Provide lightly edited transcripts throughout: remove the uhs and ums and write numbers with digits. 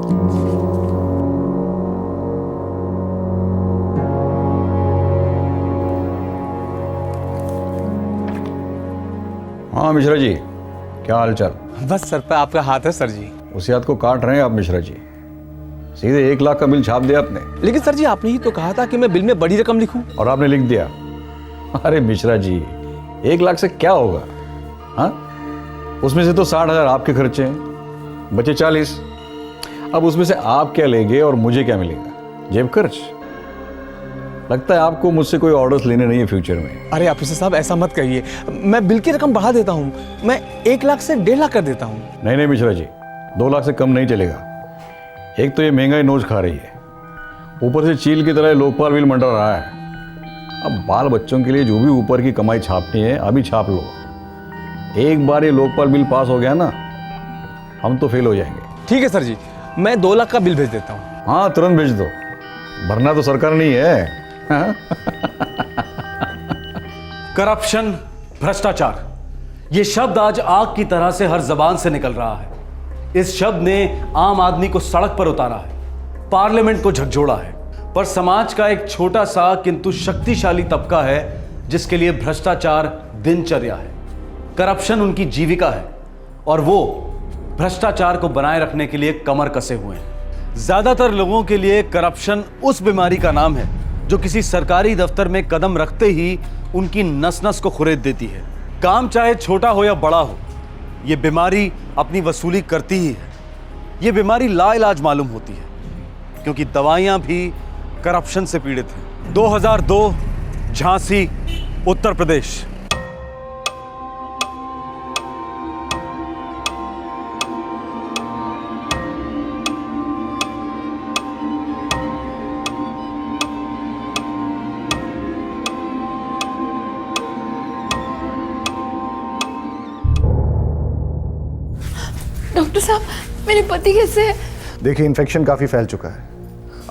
हाँ मिश्रा जी, क्या हाल चाल? बस सर पे आपका हाथ है सर जी। उस याद को काट रहे हैं आप मिश्रा जी। सीधे 1 लाख का बिल छाप दिया आपने। लेकिन सर जी आपने ही तो कहा था कि मैं बिल में बड़ी रकम लिखूं। और आपने लिख दिया। अरे मिश्रा जी, 1 लाख से क्या होगा? हाँ, उसमें से तो 60,000 आपके खर्चे हैं, बचे 40। अब उसमें से आप क्या लेंगे और मुझे क्या मिलेगा? जेब खर्च। लगता है आपको मुझसे कोई ऑर्डर्स लेने नहीं है फ्यूचर में। अरे ऑफिसर साहब ऐसा मत कहिए, मैं बिल की रकम बढ़ा देता हूँ। मैं 1 लाख से 1.5 लाख कर देता हूँ। नहीं मिश्रा जी, 2 लाख से कम नहीं चलेगा। एक तो ये महंगाई नोच खा रही है, ऊपर से चील की तरह लोकपाल बिल मंडरा रहा है। अब बाल बच्चों के लिए जो भी ऊपर की कमाई छापनी है अभी छाप लो। एक बार ये लोकपाल बिल पास हो गया ना, हम तो फेल हो जाएंगे। ठीक है सर जी, मैं 2 लाख का बिल भेज देता हूँ। हाँ तुरंत भेज दो, भरना तो सरकार नहीं है। करप्शन, भ्रष्टाचार, ये शब्द आज आग की तरह से हर जबान से निकल रहा है। इस शब्द ने आम आदमी को सड़क पर उतारा है, पार्लियामेंट को झकझोड़ा है, पर समाज का एक छोटा सा किंतु शक्तिशाली तबका है जिसके लिए भ्रष्टाचार दिनचर्या है, करप्शन उनकी जीविका है और वो भ्रष्टाचार को बनाए रखने के लिए कमर कसे हुए हैं। ज्यादातर लोगों के लिए करप्शन उस बीमारी का नाम है जो किसी सरकारी दफ्तर में कदम रखते ही उनकी नस नस को खुरेद देती है। काम चाहे छोटा हो या बड़ा हो, यह बीमारी अपनी वसूली करती ही है। यह बीमारी लाइलाज मालूम होती है क्योंकि दवाइयां भी करप्शन से पीड़ित हैं। 2002 झांसी, उत्तर प्रदेश। डॉक्टर साहब, मेरे पति कैसे है? देखिए, इन्फेक्शन काफ़ी फैल चुका है।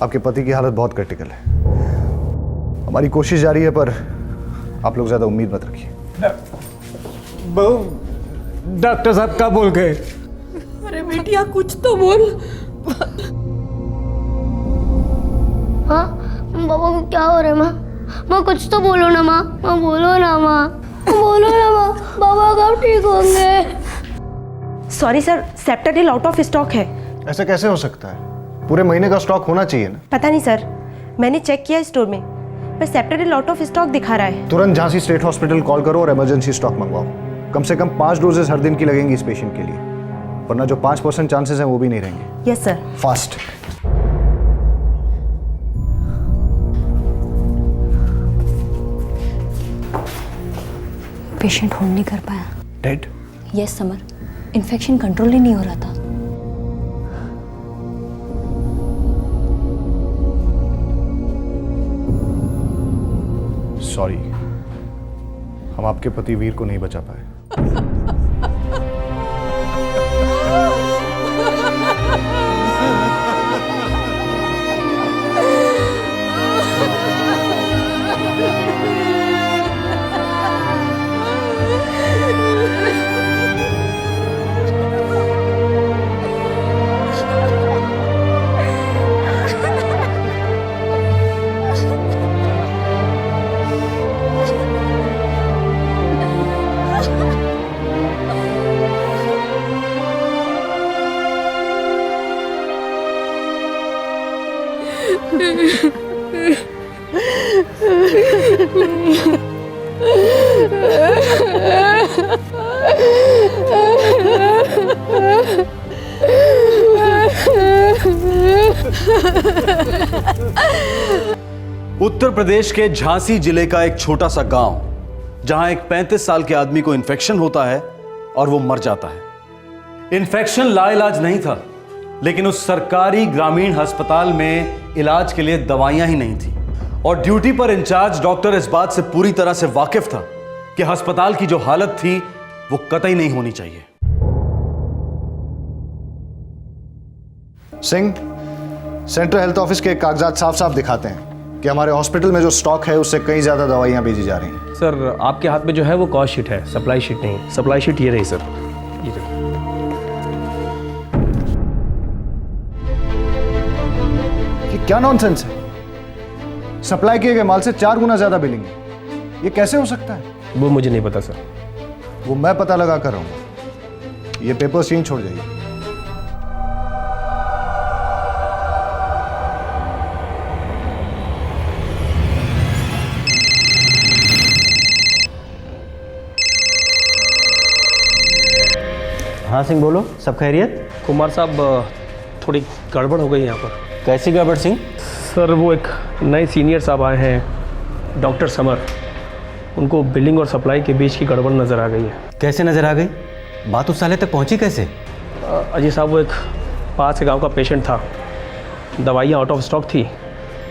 आपके पति की हालत बहुत क्रिटिकल है। हमारी कोशिश जारी है पर आप लोग ज़्यादा उम्मीद मत रखिए। डॉक्टर साहब क्या बोल गए? अरे बेटिया कुछ तो बोल। हाँ बाबा को क्या हो रहा है? माँ कुछ तो बोलो ना। माँ बोलो ना। माँ बोलो ना। माँ बाबा कब ठीक होंगे? Sorry sir, Septadil out of stock है। ऐसा कैसे हो सकता है? पूरे महीने का स्टॉक होना चाहिए ना। पता नहीं सर, मैंने चेक किया स्टोर में, पर सेप्टाडिल आउट ऑफ स्टॉक दिखा रहा है। तुरंत झांसी स्टेट हॉस्पिटल कॉल करो और इमरजेंसी स्टॉक मंगवाओ। कम से कम 5 डोजेस हर दिन की लगेंगी इस पेशेंट के लिए, वरना जो 5% चांसेस हैं वो भी नहीं रहेंगे। Yes sir. Fast. Patient hold नहीं कर पाया। Dead? Yes Samar, infection control ही नहीं हो रहा था। सॉरी, हम आपके पति वीर को नहीं बचा पाए। उत्तर प्रदेश के झांसी जिले का एक छोटा सा गांव, जहां एक 35 साल के आदमी को इन्फेक्शन होता है और वो मर जाता है। इन्फेक्शन लाइलाज नहीं था, लेकिन उस सरकारी ग्रामीण अस्पताल में इलाज के लिए दवाइयां ही नहीं थी और ड्यूटी पर इंचार्ज डॉक्टर इस बात से पूरी तरह से वाकिफ था कि अस्पताल की जो हालत थी वो कतई नहीं होनी चाहिए। सिंह, सेंट्रल हेल्थ ऑफिस के कागजात साफ साफ दिखाते हैं कि हमारे हॉस्पिटल में जो स्टॉक है उससे कई ज्यादा दवाइयां भेजी जा रही हैं। सर आपके हाथ में जो है वो कॉस्ट शीट है, सप्लाई शीट नहीं। सप्लाई शीट ये रही सर, ये रही। क्या नॉनसेंस है? सप्लाई किए गए माल से 4 गुना ज्यादा बिलिंग है। ये कैसे हो सकता है? वो मुझे नहीं पता सर। वो मैं पता लगा कर रहा हूं। ये पेपर्स यहीं छोड़ जाइए। हाँ सिंह बोलो, सब खैरियत? कुमार साहब थोड़ी गड़बड़ हो गई यहाँ पर। कैसी गड़बड़ सिंह? सर वो एक नए सीनियर साहब आए हैं, डॉक्टर समर। उनको बिलिंग और सप्लाई के बीच की गड़बड़ नज़र आ गई है। कैसे नजर आ गई? बात उस साले तक पहुंची कैसे? अजय साहब वो एक पास के गांव का पेशेंट था, दवाइयाँ आउट ऑफ स्टॉक थी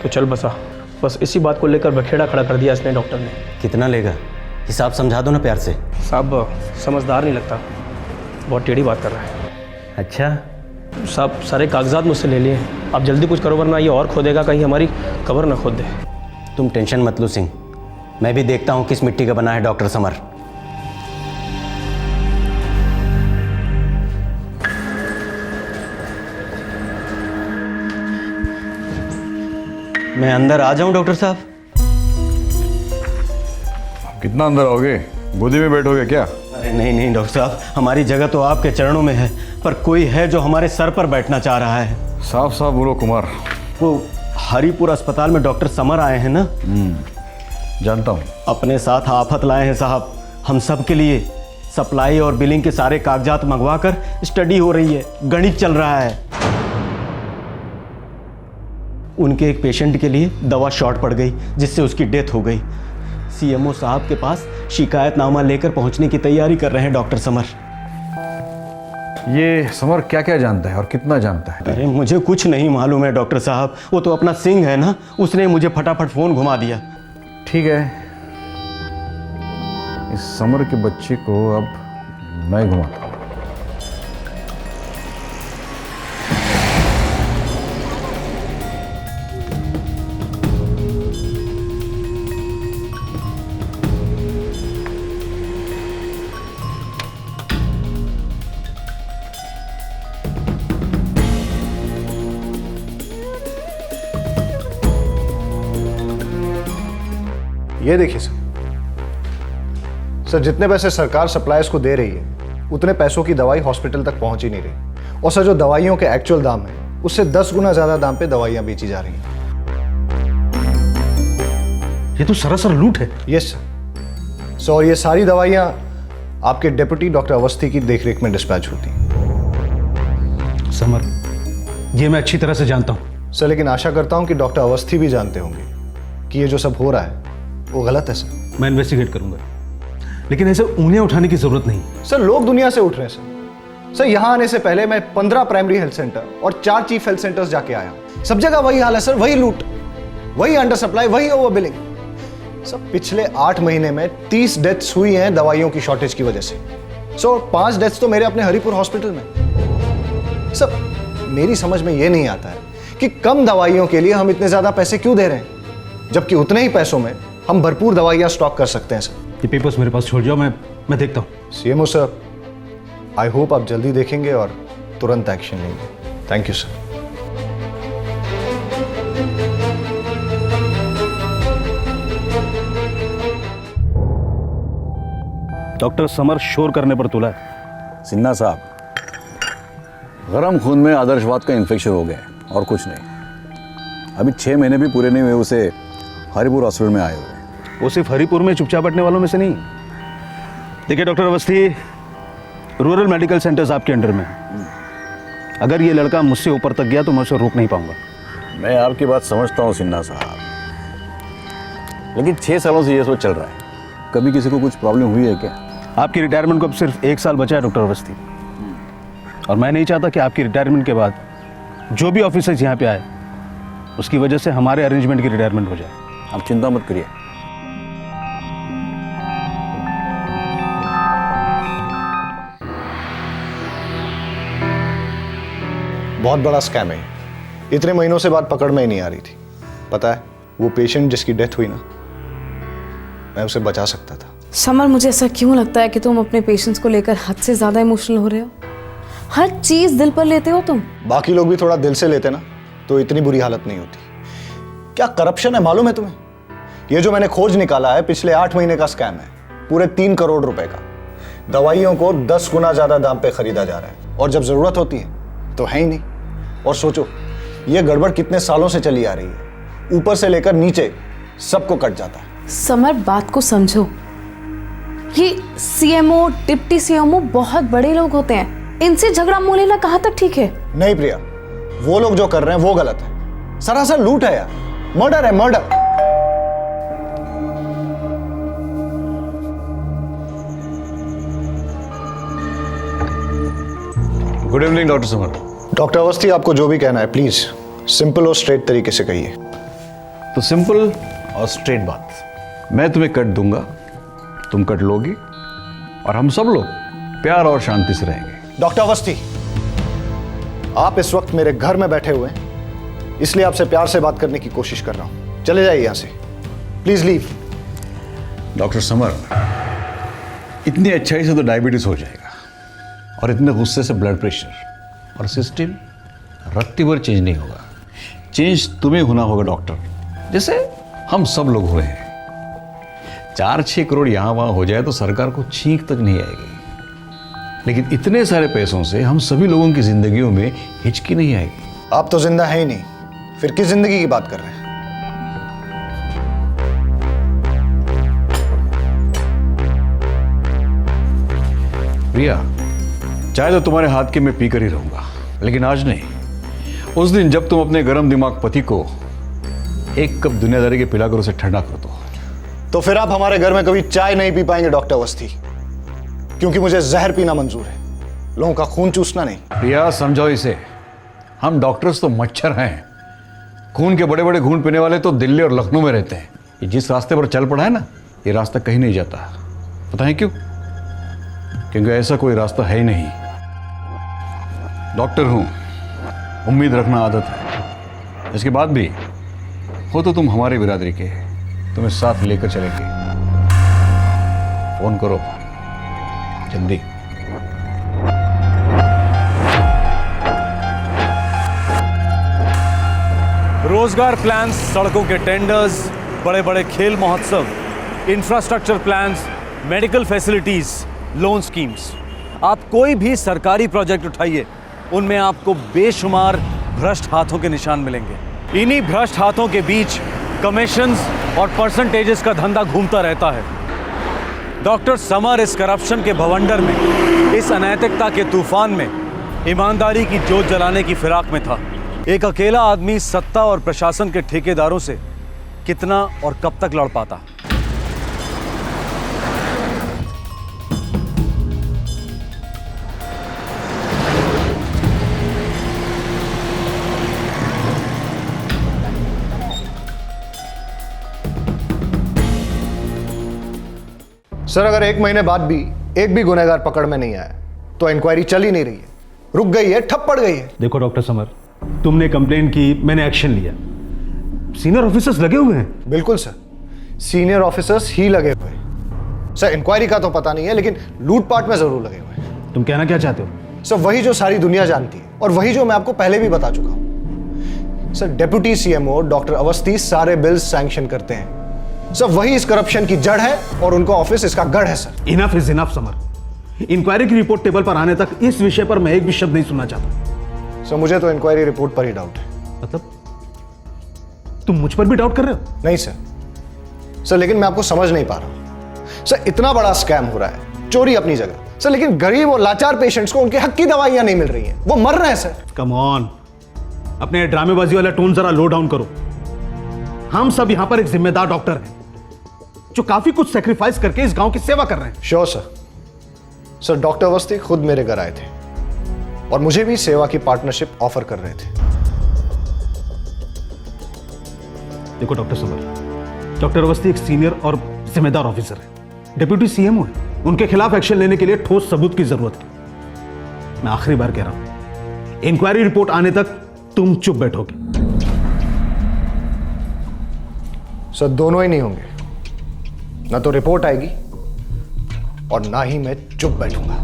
तो चल बसा। बस इसी बात को लेकर बखेड़ा खड़ा कर दिया इसने डॉक्टर ने। कितना लेगा? हिसाब समझा दो ना प्यार से। साहब समझदार नहीं लगता, बहुत टेढ़ी बात कर रहा है। अच्छा, साहब सारे कागजात मुझसे ले लिए, आप जल्दी कुछ करो वरना ये और खोदेगा, कहीं हमारी कब्र ना खोद दे। तुम टेंशन मत लो सिंह, मैं भी देखता हूँ किस मिट्टी का बना है डॉक्टर समर। मैं अंदर आ जाऊं डॉक्टर साहब? कितना अंदर आओगे? गोदी में बैठोगे क्या? अरे नहीं नहीं डॉक्टर साहब, हमारी जगह तो आपके चरणों में है, पर कोई है जो हमारे सर पर बैठना चाह रहा है। साफ साफ बोलो कुमार। वो हरिपुर अस्पताल में डॉक्टर समर आए हैं ना? जानता हूँ। अपने साथ आफत लाए हैं साहब। हम सब के लिए सप्लाई और बिलिंग के सारे कागजात मंगवा कर स्टडी हो रही है, गणित चल रहा है। उनके एक पेशेंट के लिए दवा शॉर्ट पड़ गई जिससे उसकी डेथ हो गई। सीएमओ साहब के पास शिकायतनामा लेकर पहुंचने की तैयारी कर रहे हैं डॉक्टर समर। ये समर क्या क्या जानता है और कितना जानता है? अरे मुझे कुछ नहीं मालूम है डॉक्टर साहब, वो तो अपना सिंह है ना, उसने मुझे फटाफट फोन घुमा दिया। ठीक है, इस समर के बच्चे को अब मैं घुमाता हूँ। ये देखिए सर, जितने पैसे सरकार सप्लायर्स को दे रही है उतने पैसों की दवाई हॉस्पिटल तक पहुंच ही नहीं रही। और सर जो दवाइयों के एक्चुअल दाम है उससे 10 गुना ज्यादा दाम पे दवाइयां बेची जा रही हैं। ये तो सरासर लूट है। Yes sir. और ये सारी दवाइयां आपके डेप्यूटी डॉक्टर अवस्थी की देखरेख में डिस्पैच होती हैं। समर, ये मैं अच्छी तरह से जानता हूं। सर लेकिन आशा करता हूं कि डॉक्टर अवस्थी भी जानते होंगे कि ये जो सब हो रहा है वो गलत है सर। मैं इन्वेस्टिगेट करूंगा, लेकिन ऐसे ऊँगलियां उठाने की जरूरत नहीं। सर लोग दुनिया से उठ रहे हैं सर। यहां आने से पहले मैं 15 प्राइमरी हेल्थ सेंटर और 4 चीफ हेल्थ सेंटर्स जाके आया हूं। सब जगह वही हाल है सर, वही लूट, वही अंडर सप्लाई, वही ओवर बिलिंग। सर पिछले 8 महीने में 30 डेथ्स हुई हैं दवाइयों की शॉर्टेज की वजह से। सो 5 डेथ्स तो मेरे अपने हरिपुर हॉस्पिटल में। सर मेरी समझ में यह नहीं आता है कि कम दवाइयों के लिए हम इतने ज्यादा पैसे क्यों दे रहे हैं, जबकि उतने ही पैसों में हम भरपूर दवाइयां स्टॉक कर सकते हैं सर। ये पेपर्स मेरे पास छोड़ जाओ, मैं देखता हूँ। सीएमओ सर, आई होप आप जल्दी देखेंगे और तुरंत एक्शन लेंगे। Thank you sir. Doctor summer शोर करने पर तुला है। सिन्हा साहब, गरम खून में आदर्शवाद का इन्फेक्शन हो गया है और कुछ नहीं। अभी 6 महीने भी पूरे नहीं हुए उसे हरिपुर हॉस्पिटल में आए हुए। वो सिर्फ हरिपुर में चुपचाप बैठने वालों में से नहीं। देखिए doctor Awasthi, rural medical centres आपके अंडर में हैं। अगर ये लड़का मुझसे ऊपर तक गया तो मैं उसे रोक नहीं पाऊंगा। मैं आपकी बात समझता हूँ सिन्हा साहब, लेकिन 6 सालों से ये सब चल रहा है। कभी किसी को कुछ प्रॉब्लम हुई है क्या? आपकी रिटायरमेंट को अब सिर्फ 1 साल बचा है डॉक्टर अवस्थी, और मैं नहीं चाहता कि आपकी रिटायरमेंट के बाद जो भी ऑफिसर्स यहाँ पे आए उसकी वजह से हमारे अरेंजमेंट की रिटायरमेंट हो जाए। आप चिंता मत करिए। बहुत बड़ा स्कैम है। इतने महीनों से बात पकड़ में ही नहीं आ रही थी। पता है वो पेशेंट जिसकी डेथ हुई ना, मैं उसे बचा सकता था। समर, मुझे ऐसा क्यों लगता है कि तुम अपने पेशेंट्स को लेकर हद से ज्यादा इमोशनल हो रहे हो? हर चीज दिल पर लेते हो तुम। बाकी लोग भी थोड़ा दिल से लेते ना तो इतनी बुरी हालत नहीं होती। क्या करप्शन है मालूम है तुम्हें? ये जो मैंने खोज निकाला है पिछले 8 महीने का स्कैम है, पूरे 3 करोड़ रुपए का। दवाइयों को 10 गुना ज्यादा दाम पे खरीदा जा रहा है और जब जरूरत होती है तो है ही नहीं। और सोचो ये गड़बड़ कितने सालों से चली आ रही है, ऊपर से लेकर नीचे सबको कट जाता है। समर, बात को समझो। ये सीएमओ, डिप्टी सीएमओ बहुत बड़े लोग होते हैं, इनसे झगड़ा मोल लेना कहाँ तक ठीक है? नहीं प्रिया, वो लोग जो कर रहे हैं वो गलत है। सरासर लूट है यार, मर्डर है, murder. Good evening doctor summer. Doctor Awasthi, आपको जो भी कहना है प्लीज सिंपल और स्ट्रेट तरीके से कहिए। तो सिंपल और स्ट्रेट बात, मैं तुम्हें कट दूंगा, तुम कट लोगी और हम सब लोग प्यार और शांति से रहेंगे। डॉक्टर अवस्थी, आप इस वक्त मेरे घर में बैठे हुए हैं, इसलिए आपसे प्यार से बात करने की कोशिश कर रहा हूं। चले जाइए यहां से, प्लीज लीव। डॉक्टर समर, इतनी अच्छाई से तो डायबिटीज हो जाएगा और इतने गुस्से से ब्लड प्रेशर और सिस्टम रत्ती भर चेंज नहीं होगा। चेंज तुम्हें होना होगा डॉक्टर, जैसे हम सब लोग हुए हैं। 4-6 करोड़ यहाँ वहाँ हो जाए तो सरकार को छींक तक नहीं आएगी, लेकिन इतने सारे पैसों से हम सभी लोगों की जिंदगियों में हिचकी नहीं आएगी। आप तो जिंदा है ही नहीं, फिर किस जिंदगी की बात कर रहे हैं? प्रिया, चाहे तो तुम्हारे हाथ के मैं पीकर ही रहूंगा, लेकिन आज नहीं। उस दिन जब तुम अपने गर्म दिमाग पति को एक कप दुनियादारी के पिलाकर उसे ठंडा कर दो। तो फिर आप हमारे घर में कभी चाय नहीं पी पाएंगे डॉक्टर अवस्थी, क्योंकि मुझे जहर पीना मंजूर है, लोगों का खून चूसना नहीं। प्रिया, समझो इसे, हम डॉक्टर्स तो मच्छर हैं। खून के बड़े बड़े घूंट पीने वाले तो दिल्ली और लखनऊ में रहते हैं। ये जिस रास्ते पर चल पड़ा है ना, ये रास्ता कहीं नहीं जाता। पता है क्यों? क्योंकि ऐसा कोई रास्ता है ही नहीं। डॉक्टर हूं, उम्मीद रखना आदत है। इसके बाद भी हो तो तुम हमारी बिरादरी के, तुम्हें साथ लेकर चलेंगे। फोन करो जल्दी। रोजगार प्लान्स, सड़कों के टेंडर्स, बड़े बड़े खेल महोत्सव, infrastructure plans, medical facilities, loan schemes, आप कोई भी सरकारी प्रोजेक्ट उठाइए, उनमें आपको बेशुमार भ्रष्ट हाथों के निशान मिलेंगे। इन्हीं भ्रष्ट हाथों के बीच कमीशंस और परसेंटेजेस का धंधा घूमता रहता है। डॉक्टर समर इस करप्शन के भवंडर में, इस अनैतिकता के तूफान में ईमानदारी की जोत जलाने की फिराक में था। एक अकेला आदमी सत्ता और प्रशासन के ठेकेदारों से कितना और कब तक लड़ पाता? सर, अगर 1 महीने बाद भी एक भी गुनहगार पकड़ में नहीं आया तो इंक्वायरी चल ही नहीं रही है, रुक गई है, ठप पड़ गई है। देखो डॉक्टर समर, तुमने कंप्लेंट की, मैंने एक्शन लिया, सीनियर ऑफिसर्स लगे हुए हैं। बिल्कुल सर, सीनियर ऑफिसर्स ही लगे हुए हैं। सर, इंक्वायरी का तो पता नहीं है, लेकिन लूटपाट में जरूर लगे हुए हैं। तुम कहना क्या चाहते हो? सर, वही जो सारी दुनिया जानती है और वही जो मैं आपको पहले भी बता चुका हूं। Sir, deputy CMO doctor Awasthi सारे बिल्स सैंक्शन करते हैं। सर, वही इस करप्शन की जड़ है और उनका ऑफिस इसका गढ़ है। Sir, enough is enough Samar. Inquiry की रिपोर्ट टेबल पर आने तक इस विषय पर मैं एक भी शब्द नहीं सुनना चाहता। सर, मुझे तो इंक्वायरी रिपोर्ट पर ही डाउट है। मतलब तुम मुझ पर भी डाउट कर रहे हो? नहीं सर, लेकिन मैं आपको समझ नहीं पा रहा हूं। सर, इतना बड़ा स्कैम हो रहा है, चोरी अपनी जगह सर, लेकिन गरीब और लाचार पेशेंट्स को उनके हक की दवाइयां नहीं मिल रही हैं, वो मर रहे हैं। सर, कम ऑन, अपने ड्रामेबाजी वाला टोन जरा लो डाउन करो। हम सब यहां पर एक जिम्मेदार डॉक्टर हैं जो काफी कुछ सेक्रीफाइस करके इस गांव की सेवा कर रहे हैं। श्योर सर, डॉक्टर अवस्थी खुद मेरे घर आए थे और मुझे भी सेवा की पार्टनरशिप ऑफर कर रहे थे। देखो डॉक्टर समर, डॉक्टर अवस्थी एक सीनियर और जिम्मेदार ऑफिसर है, डिप्यूटी सीएमओ है, उनके खिलाफ एक्शन लेने के लिए ठोस सबूत की जरूरत है। मैं आखिरी बार कह रहा हूं, इंक्वायरी रिपोर्ट आने तक तुम चुप बैठोगे। सर, दोनों ही नहीं होंगे, ना तो रिपोर्ट आएगी और ना ही मैं चुप बैठूंगा।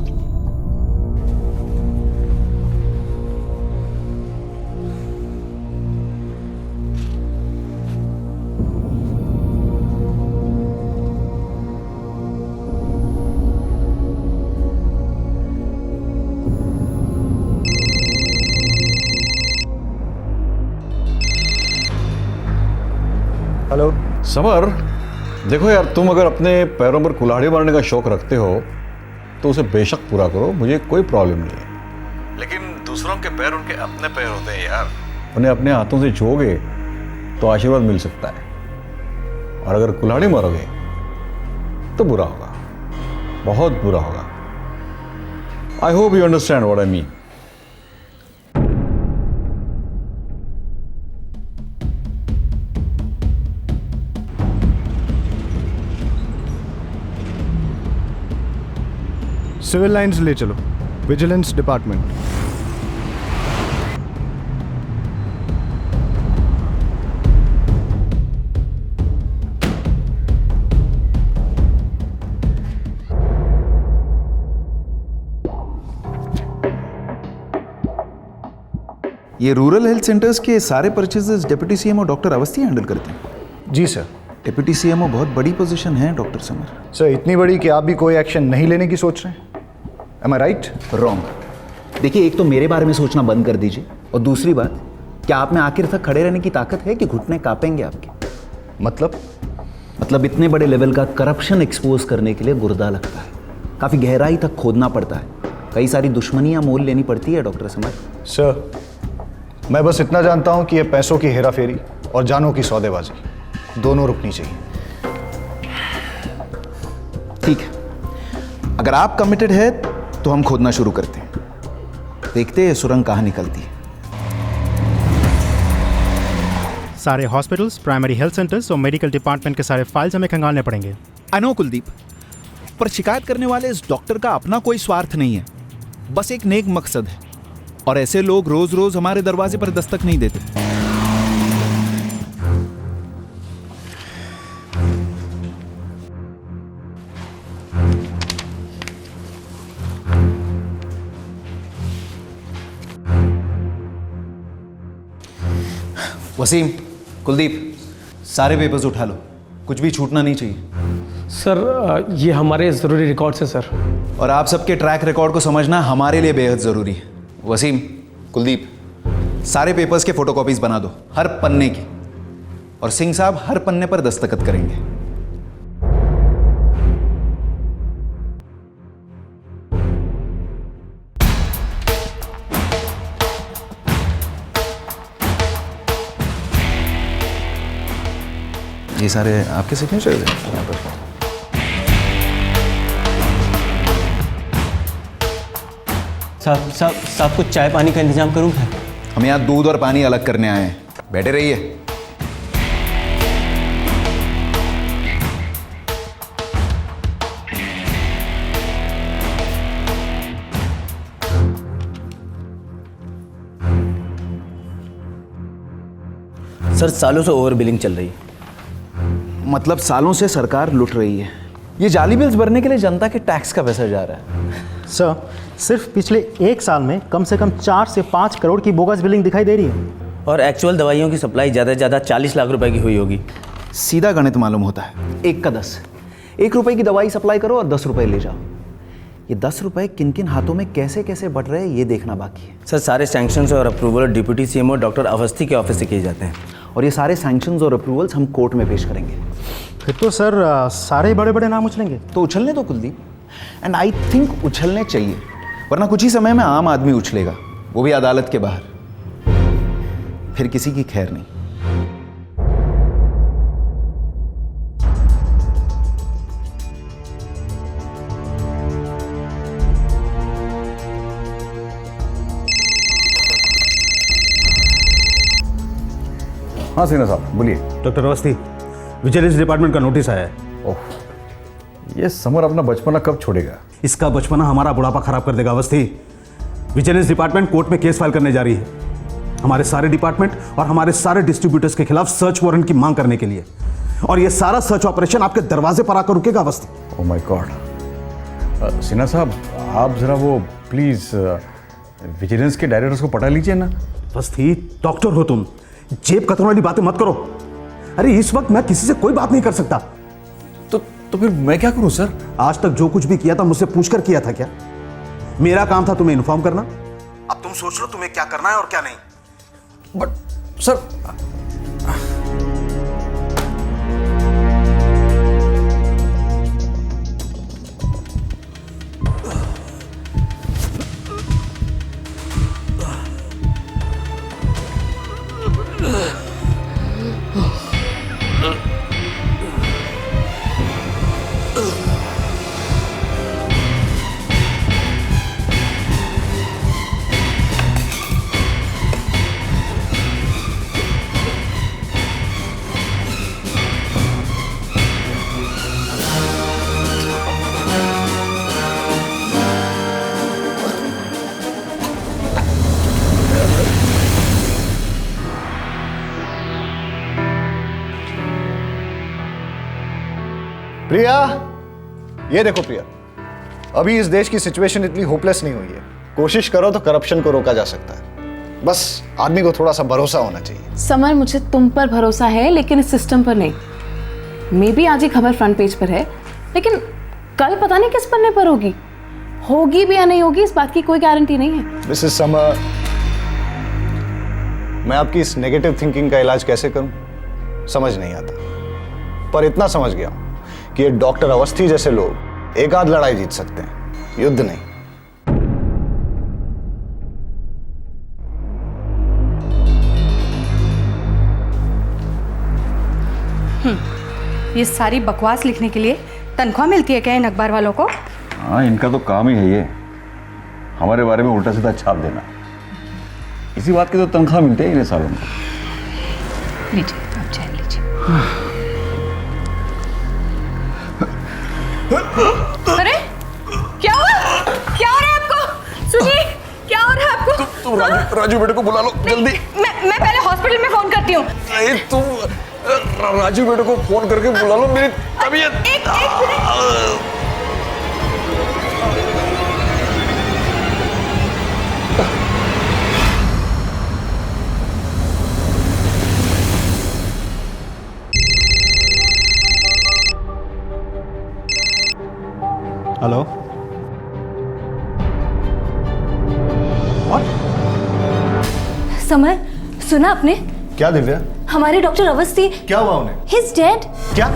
हेलो। समर, देखो यार, तुम अगर अपने पैरों पर कुल्हाड़ी मारने का शौक रखते हो तो उसे बेशक पूरा करो, मुझे कोई प्रॉब्लम नहीं है। लेकिन दूसरों के पैर उनके अपने पैर होते हैं यार, उन्हें अपने हाथों से छुओगे तो आशीर्वाद मिल सकता है, और अगर कुल्हाड़ी मारोगे तो बुरा होगा, बहुत बुरा होगा। I hope you understand what I mean. Civil Lines ले चलो, विजिलेंस डिपार्टमेंट। ये रूरल हेल्थ सेंटर्स के सारे purchases deputy CMO doctor Awasthi handle करते हैं? जी सर। डिप्टी सीएमओ बहुत बड़ी पोजीशन है डॉक्टर समर। सर इतनी बड़ी कि आप भी कोई एक्शन नहीं लेने की सोच रहे हैं? Am I right? रॉन्ग। देखिए, एक तो मेरे बारे में सोचना बंद कर दीजिए, और दूसरी बात, क्या आप में आखिर तक खड़े रहने की ताकत है कि घुटने कांपेंगे आपके? मतलब इतने बड़े लेवल का करप्शन एक्सपोज करने के लिए गुर्दा लगता है, काफ़ी गहराई तक खोदना पड़ता है, कई सारी दुश्मनियां मोल लेनी पड़ती है डॉक्टर समर। सर मैं बस इतना जानता हूं कि ये पैसों की हेराफेरी और जानों की सौदेबाजी दोनों रुकनी चाहिए। ठीक है, अगर आप कमिटेड है तो हम खोदना शुरू करते हैं, देखते हैं सुरंग कहाँ निकलती है। सारे हॉस्पिटल्स, प्राइमरी हेल्थ सेंटर्स और मेडिकल डिपार्टमेंट के सारे फाइल्स हमें खंगालने पड़ेंगे। अनो कुलदीप, पर शिकायत करने वाले इस डॉक्टर का अपना कोई स्वार्थ नहीं है, बस एक नेक मकसद है, और ऐसे लोग रोज रोज हमारे दरवाजे पर दस्तक नहीं देते। वसीम, कुलदीप, सारे पेपर्स उठा लो, कुछ भी छूटना नहीं चाहिए। सर ये हमारे ज़रूरी रिकॉर्ड्स हैं सर। और आप सबके ट्रैक रिकॉर्ड को समझना हमारे लिए बेहद ज़रूरी है। वसीम, कुलदीप, सारे पेपर्स के फोटोकॉपीज बना दो, हर पन्ने की, और सिंह साहब हर पन्ने पर दस्तखत करेंगे। ये सारे आपके सिग्नेचर हैं यहाँ पर। साहब कुछ चाय पानी का इंतजाम करूँ क्या? हम यहाँ दूध और पानी अलग करने आए हैं, बैठे रहिए। सर सालों से ओवर बिलिंग चल रही है। मतलब सालों से सरकार लुट रही है। ये जाली बिल्स भरने के लिए जनता के टैक्स का पैसा जा रहा है। सर सिर्फ पिछले एक साल में कम से कम 4 से 5 करोड़ की बोगस बिलिंग दिखाई दे रही है। और एक्चुअल दवाइयों की सप्लाई ज़्यादा से ज़्यादा 40 लाख रुपए की हुई होगी। सीधा गणित मालूम होता है, 1 का 10। 1 रुपए की दवाई सप्लाई करो और 10 रुपए ले जाओ। ये 10 रुपए किन किन हाथों में कैसे कैसे बढ़ रहे हैं ये देखना बाकी है। सर सारे सैंक्शंस और approval deputy CMO doctor Awasthi के ऑफिस से किए जाते हैं, और ये सारे सैंक्शंस और अप्रूवल्स हम कोर्ट में पेश करेंगे। फिर तो सर सारे बड़े बड़े नाम उछलेंगे। तो उछलने दो कुलदीप, एंड आई थिंक उछलने चाहिए, वरना कुछ ही समय में आम आदमी उछलेगा, वो भी अदालत के बाहर, फिर किसी की खैर नहीं। हाँ सिन्हा साहब बोलिए। डॉक्टर अवस्थी, विजिलेंस डिपार्टमेंट का नोटिस आया है। ओह, ये समर अपना बचपना कब छोड़ेगा? इसका बचपना हमारा बुढ़ापा खराब कर देगा अवस्थी। विजिलेंस डिपार्टमेंट कोर्ट में केस फाइल करने जा रही है, हमारे सारे डिपार्टमेंट और हमारे सारे डिस्ट्रीब्यूटर्स के खिलाफ सर्च वारंट की मांग करने के लिए, और ये सारा सर्च ऑपरेशन आपके दरवाजे पर आकर रुकेगा Awasthi. Oh my God. Sinha साहब आप जरा वो प्लीज विजिलेंस के डायरेक्टर्स को पटा लीजिए ना। अवस्थी, डॉक्टर हो तुम, जेब कतरने वाली बातें मत करो। अरे इस वक्त मैं किसी से कोई बात नहीं कर सकता। तो फिर मैं क्या करूं सर? आज तक जो कुछ भी किया था मुझसे पूछकर किया था क्या? मेरा काम था तुम्हें इन्फॉर्म करना। अब तुम सोच लो तुम्हें क्या करना है और क्या नहीं। बट सर प्रिया, ये देखो प्रिया, अभी इस देश की सिचुएशन इतनी होपलेस नहीं हुई है। कोशिश करो तो करप्शन को रोका जा सकता है। बस आदमी को थोड़ा सा भरोसा होना चाहिए। समर, मुझे तुम पर भरोसा है लेकिन इस सिस्टम पर नहीं। मे बी आज ही खबर फ्रंट पेज पर है, लेकिन कल पता नहीं किस पन्ने पर होगी। होगी भी या नहीं होगी, इस बात की कोई गारंटी नहीं है। मिसेस समर, मैं आपकी इस नेगेटिव थिंकिंग का इलाज कैसे करूं समझ नहीं आता, पर इतना समझ गया कि ये डॉक्टर अवस्थी जैसे लोग एक आध लड़ाई जीत सकते हैं, युद्ध नहीं। ये सारी बकवास लिखने के लिए तनख्वाह मिलती है क्या इन अखबार वालों को? हाँ, इनका तो काम ही है ये, हमारे बारे में उल्टा सीधा छाप देना। इसी बात की तो तनख्वाह मिलती है इन्हें सालों में। लीजिए, आप चाय लीजिए। अरे क्या हुआ? क्या हो रहा है आपको? सुनिए, क्या हो रहा है आपको? तुम राजू बेटे को बुला लो जल्दी। मैं पहले हॉस्पिटल में फोन करती हूँ। तुम राजू बेटे को फोन करके बुला लो, मेरी तबीयत। एक मिनट। हेलो। समर, सुना आपने? क्या दिव्या? हमारे डॉक्टर अवस्थी। क्या हुआ उन्हें? He is dead. क्या?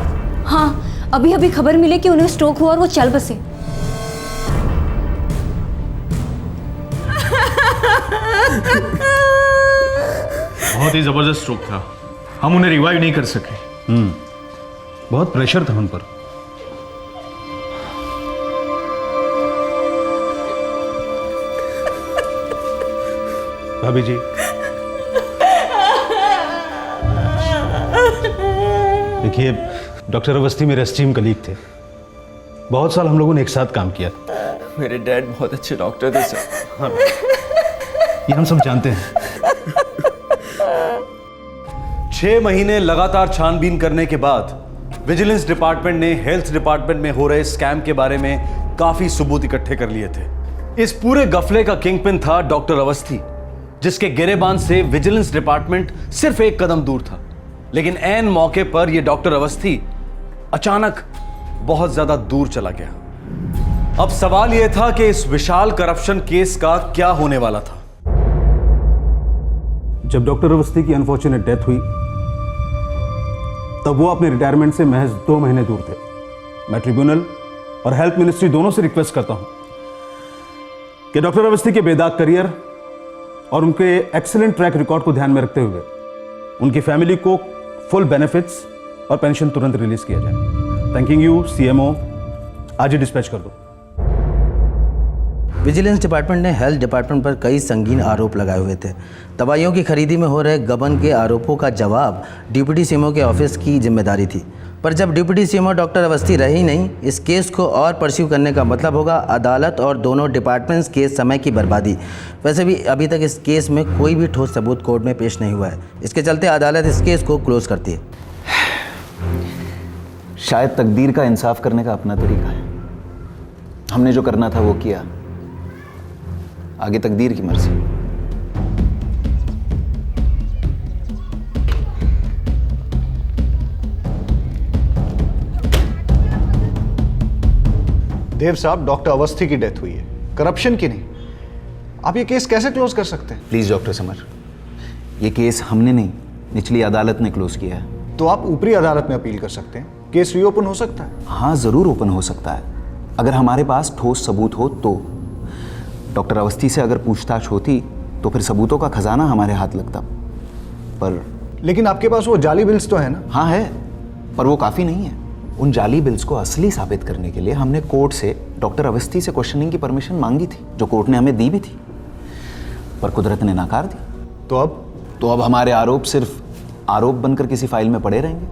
हाँ, अभी खबर मिली कि उन्हें स्ट्रोक हुआ और वो चल बसे। बहुत ही जबरदस्त स्ट्रोक था, हम उन्हें रिवाइव नहीं कर सके। बहुत प्रेशर था उन पर। भाभी जी, देखिए, डॉक्टर अवस्थी मेरे एस्टीम कलीग थे। बहुत साल हम लोगों ने एक साथ काम किया। मेरे डैड बहुत अच्छे डॉक्टर थे सर। हाँ, ये हम सब जानते हैं। 6 महीने लगातार छानबीन करने के बाद विजिलेंस डिपार्टमेंट ने हेल्थ डिपार्टमेंट में हो रहे स्कैम के बारे में काफी सबूत इकट्ठे कर लिए थे। इस पूरे गफले का किंगपिन था डॉक्टर अवस्थी, जिसके गिरेबान से विजिलेंस डिपार्टमेंट सिर्फ एक कदम दूर था। लेकिन ऐन मौके पर यह डॉक्टर अवस्थी अचानक बहुत ज्यादा दूर चला गया। अब सवाल यह था कि इस विशाल करप्शन केस का क्या होने वाला था। जब डॉक्टर अवस्थी की अनफॉर्चुनेट डेथ हुई, तब वो अपने रिटायरमेंट से महज 2 महीने दूर थे। मैं ट्रिब्यूनल और हेल्थ मिनिस्ट्री दोनों से रिक्वेस्ट करता हूं कि डॉक्टर अवस्थी के बेदाग करियर और उनके एक्सीलेंट ट्रैक रिकॉर्ड को ध्यान में रखते हुए उनकी फैमिली को फुल बेनिफिट्स और पेंशन तुरंत रिलीज किया जाए। थैंकिंग यू सीएमओ, आज ही डिस्पैच कर दो। विजिलेंस डिपार्टमेंट ने हेल्थ डिपार्टमेंट पर कई संगीन आरोप लगाए हुए थे। दवाइयों की खरीदी में हो रहे गबन के आरोपों का जवाब डिप्टी सीएमओ के ऑफिस की जिम्मेदारी थी। पर जब डिप्टी सीएमओ डॉक्टर अवस्थी रही नहीं, इस केस को और परस्यू करने का मतलब होगा अदालत और दोनों डिपार्टमेंट्स के समय की बर्बादी। वैसे भी अभी तक इस केस में कोई भी ठोस सबूत कोर्ट में पेश नहीं हुआ है। इसके चलते अदालत इस केस को क्लोज करती है। शायद तकदीर का इंसाफ करने का अपना तरीका है। हमने जो करना था वो किया, आगे तकदीर की मर्जी। देव साहब, डॉक्टर अवस्थी की डेथ हुई है, करप्शन की नहीं। आप ये केस कैसे क्लोज कर सकते हैं? प्लीज डॉक्टर समर, ये केस हमने नहीं, निचली अदालत ने क्लोज किया है। तो आप ऊपरी अदालत में अपील कर सकते हैं, केस रीओपन हो सकता है। हाँ, जरूर ओपन हो सकता है, अगर हमारे पास ठोस सबूत हो तो। डॉक्टर अवस्थी से अगर पूछताछ होती तो फिर सबूतों का खजाना हमारे हाथ लगता, पर लेकिन आपके पास वो जाली बिल्स तो है ना? हाँ है, पर वो काफ़ी नहीं है। उन जाली बिल्स को असली साबित करने के लिए हमने कोर्ट से डॉक्टर अवस्थी से क्वेश्चनिंग की परमिशन मांगी थी, जो कोर्ट ने हमें दी भी थी, पर कुदरत ने नकार दी। तो अब हमारे आरोप सिर्फ आरोप बनकर किसी फाइल में पड़े रहेंगे,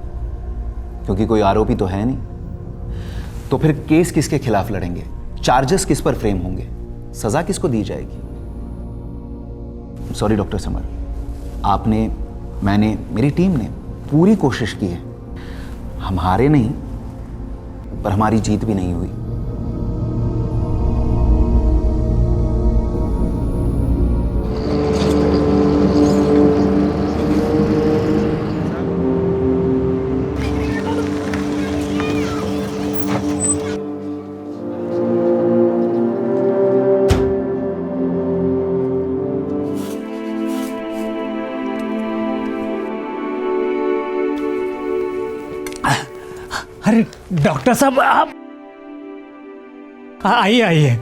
क्योंकि कोई आरोपी तो है नहीं। तो फिर केस किसके खिलाफ लड़ेंगे? चार्जेस किस पर फ्रेम होंगे? सजा किसको दी जाएगी? सॉरी डॉक्टर समर, आपने, मैंने, मेरी टीम ने पूरी कोशिश की है। हम हारे नहीं, पर हमारी जीत भी नहीं हुई। अरे डॉक्टर साहब आप आइए आइए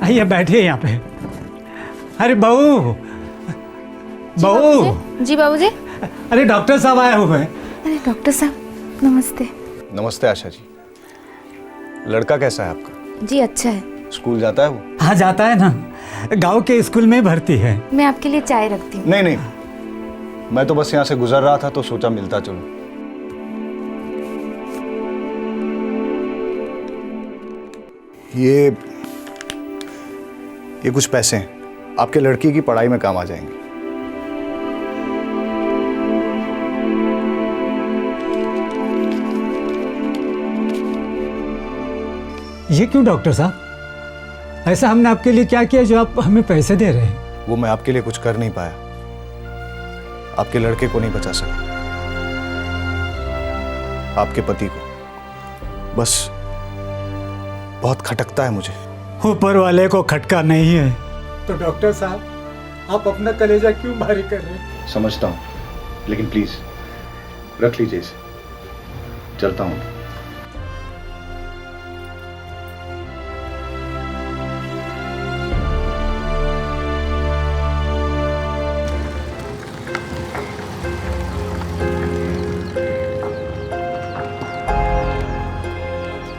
आइए बैठिए यहाँ पे। अरे बहू बहू। जी बाबूजी। अरे डॉक्टर साहब आए हुए हैं। अरे डॉक्टर साहब नमस्ते। नमस्ते आशा जी। लड़का कैसा है आपका? जी अच्छा है। स्कूल जाता है वो? हाँ जाता है ना, गांव के स्कूल में भर्ती है। मैं आपके लिए चाय रखती हूँ। नहीं नहीं, मैं तो बस यहाँ से गुजर रहा था तो सोचा मिलता चलो। ये कुछ पैसे हैं, आपके लड़की की पढ़ाई में काम आ जाएंगे। ये क्यों डॉक्टर साहब, ऐसा हमने आपके लिए क्या किया जो आप हमें पैसे दे रहे हैं? वो मैं आपके लिए कुछ कर नहीं पाया, आपके लड़के को नहीं बचा सका, आपके पति को। बस बहुत खटकता है मुझे। ऊपर वाले को खटका नहीं है तो डॉक्टर साहब आप अपना कलेजा क्यों भारी कर रहे हैं? समझता हूँ, लेकिन प्लीज रख लीजिए इसे, चलता हूँ।